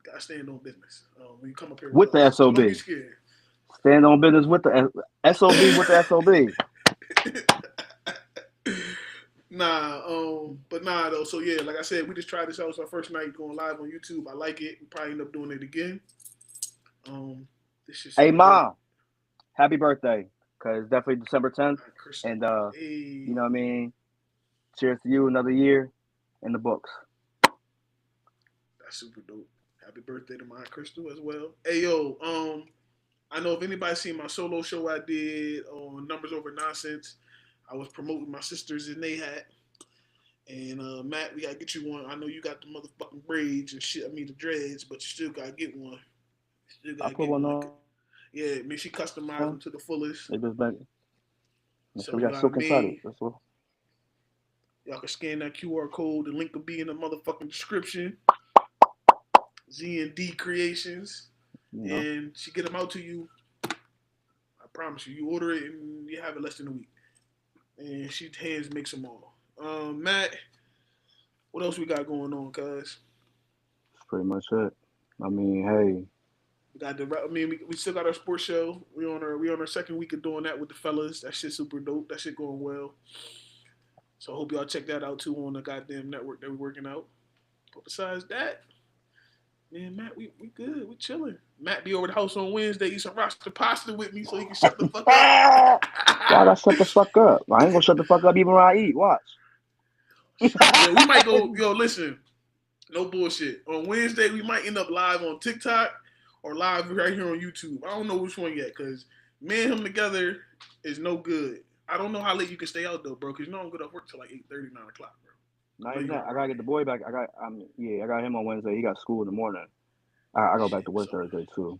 Gotta stand on business when you come up here with the SOB. So don't be scared. Stand on business with the SOB with the SOB. But though. So yeah, like I said, we just tried this out. It's our first night going live on YouTube. I like it. We probably end up doing it again. Hey Mom, happy birthday! Cause it's definitely December 10th, and you know what I mean. Cheers to you, another year in the books. That's super dope. Happy birthday to my Crystal as well. Hey yo, I know if anybody seen my solo show I did on Numbers Over Nonsense, I was promoting my sisters and they hat. And Matt, we gotta get you one. I know you got the motherfucking braids and shit. I mean the dreads, but you still gotta get one. I put one on. Yeah, I mean she customized them to the fullest. They just better. So we got silk inside it. That's all. Y'all can scan that QR code. The link will be in the motherfucking description. Z&D Creations. And she get them out to you. I promise you. You order it and you have it less than a week. And she hands makes them all. Matt, what else we got going on, cuz? That's pretty much it. I mean, hey. We still got our sports show. We on our second week of doing that with the fellas. That shit's super dope. That shit going well. So I hope y'all check that out too on the goddamn network that we're working out. But besides that, man, Matt, we good. We chilling. Matt be over the house on Wednesday, eat some roster pasta with me so he can shut the fuck up. Why I shut the fuck up? I ain't gonna shut the fuck up even when I eat. Watch. Yeah, we might go. Yo, listen. No bullshit. On Wednesday, we might end up live on TikTok or live right here on YouTube. I don't know which one yet, because me and him together is no good. I don't know how late you can stay out though, bro, because I'm good off work till like 8:30, 9 o'clock, bro. No, he's not. I gotta get the boy back. I got him on Wednesday. He got school in the morning. I go back to work Thursday too.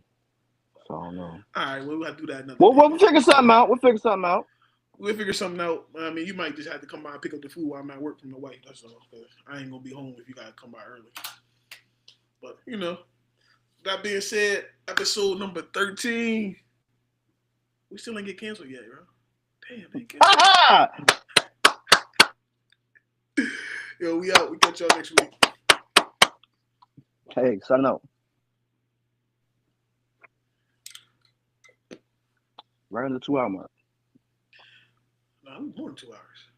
So I don't know. All right, well, we'll have to do that another day. We'll figure something out. We'll figure something out. I mean, you might just have to come by and pick up the food while I'm at work from the wife. That's all. Cause I ain't gonna be home if you gotta come by early. But that being said, episode number 13. We still ain't get canceled yet, bro. Damn, they canceled. Yo, we out. We catch y'all next week. Hey, sign out. Right in the 2 hour mark. No, I'm more than 2 hours.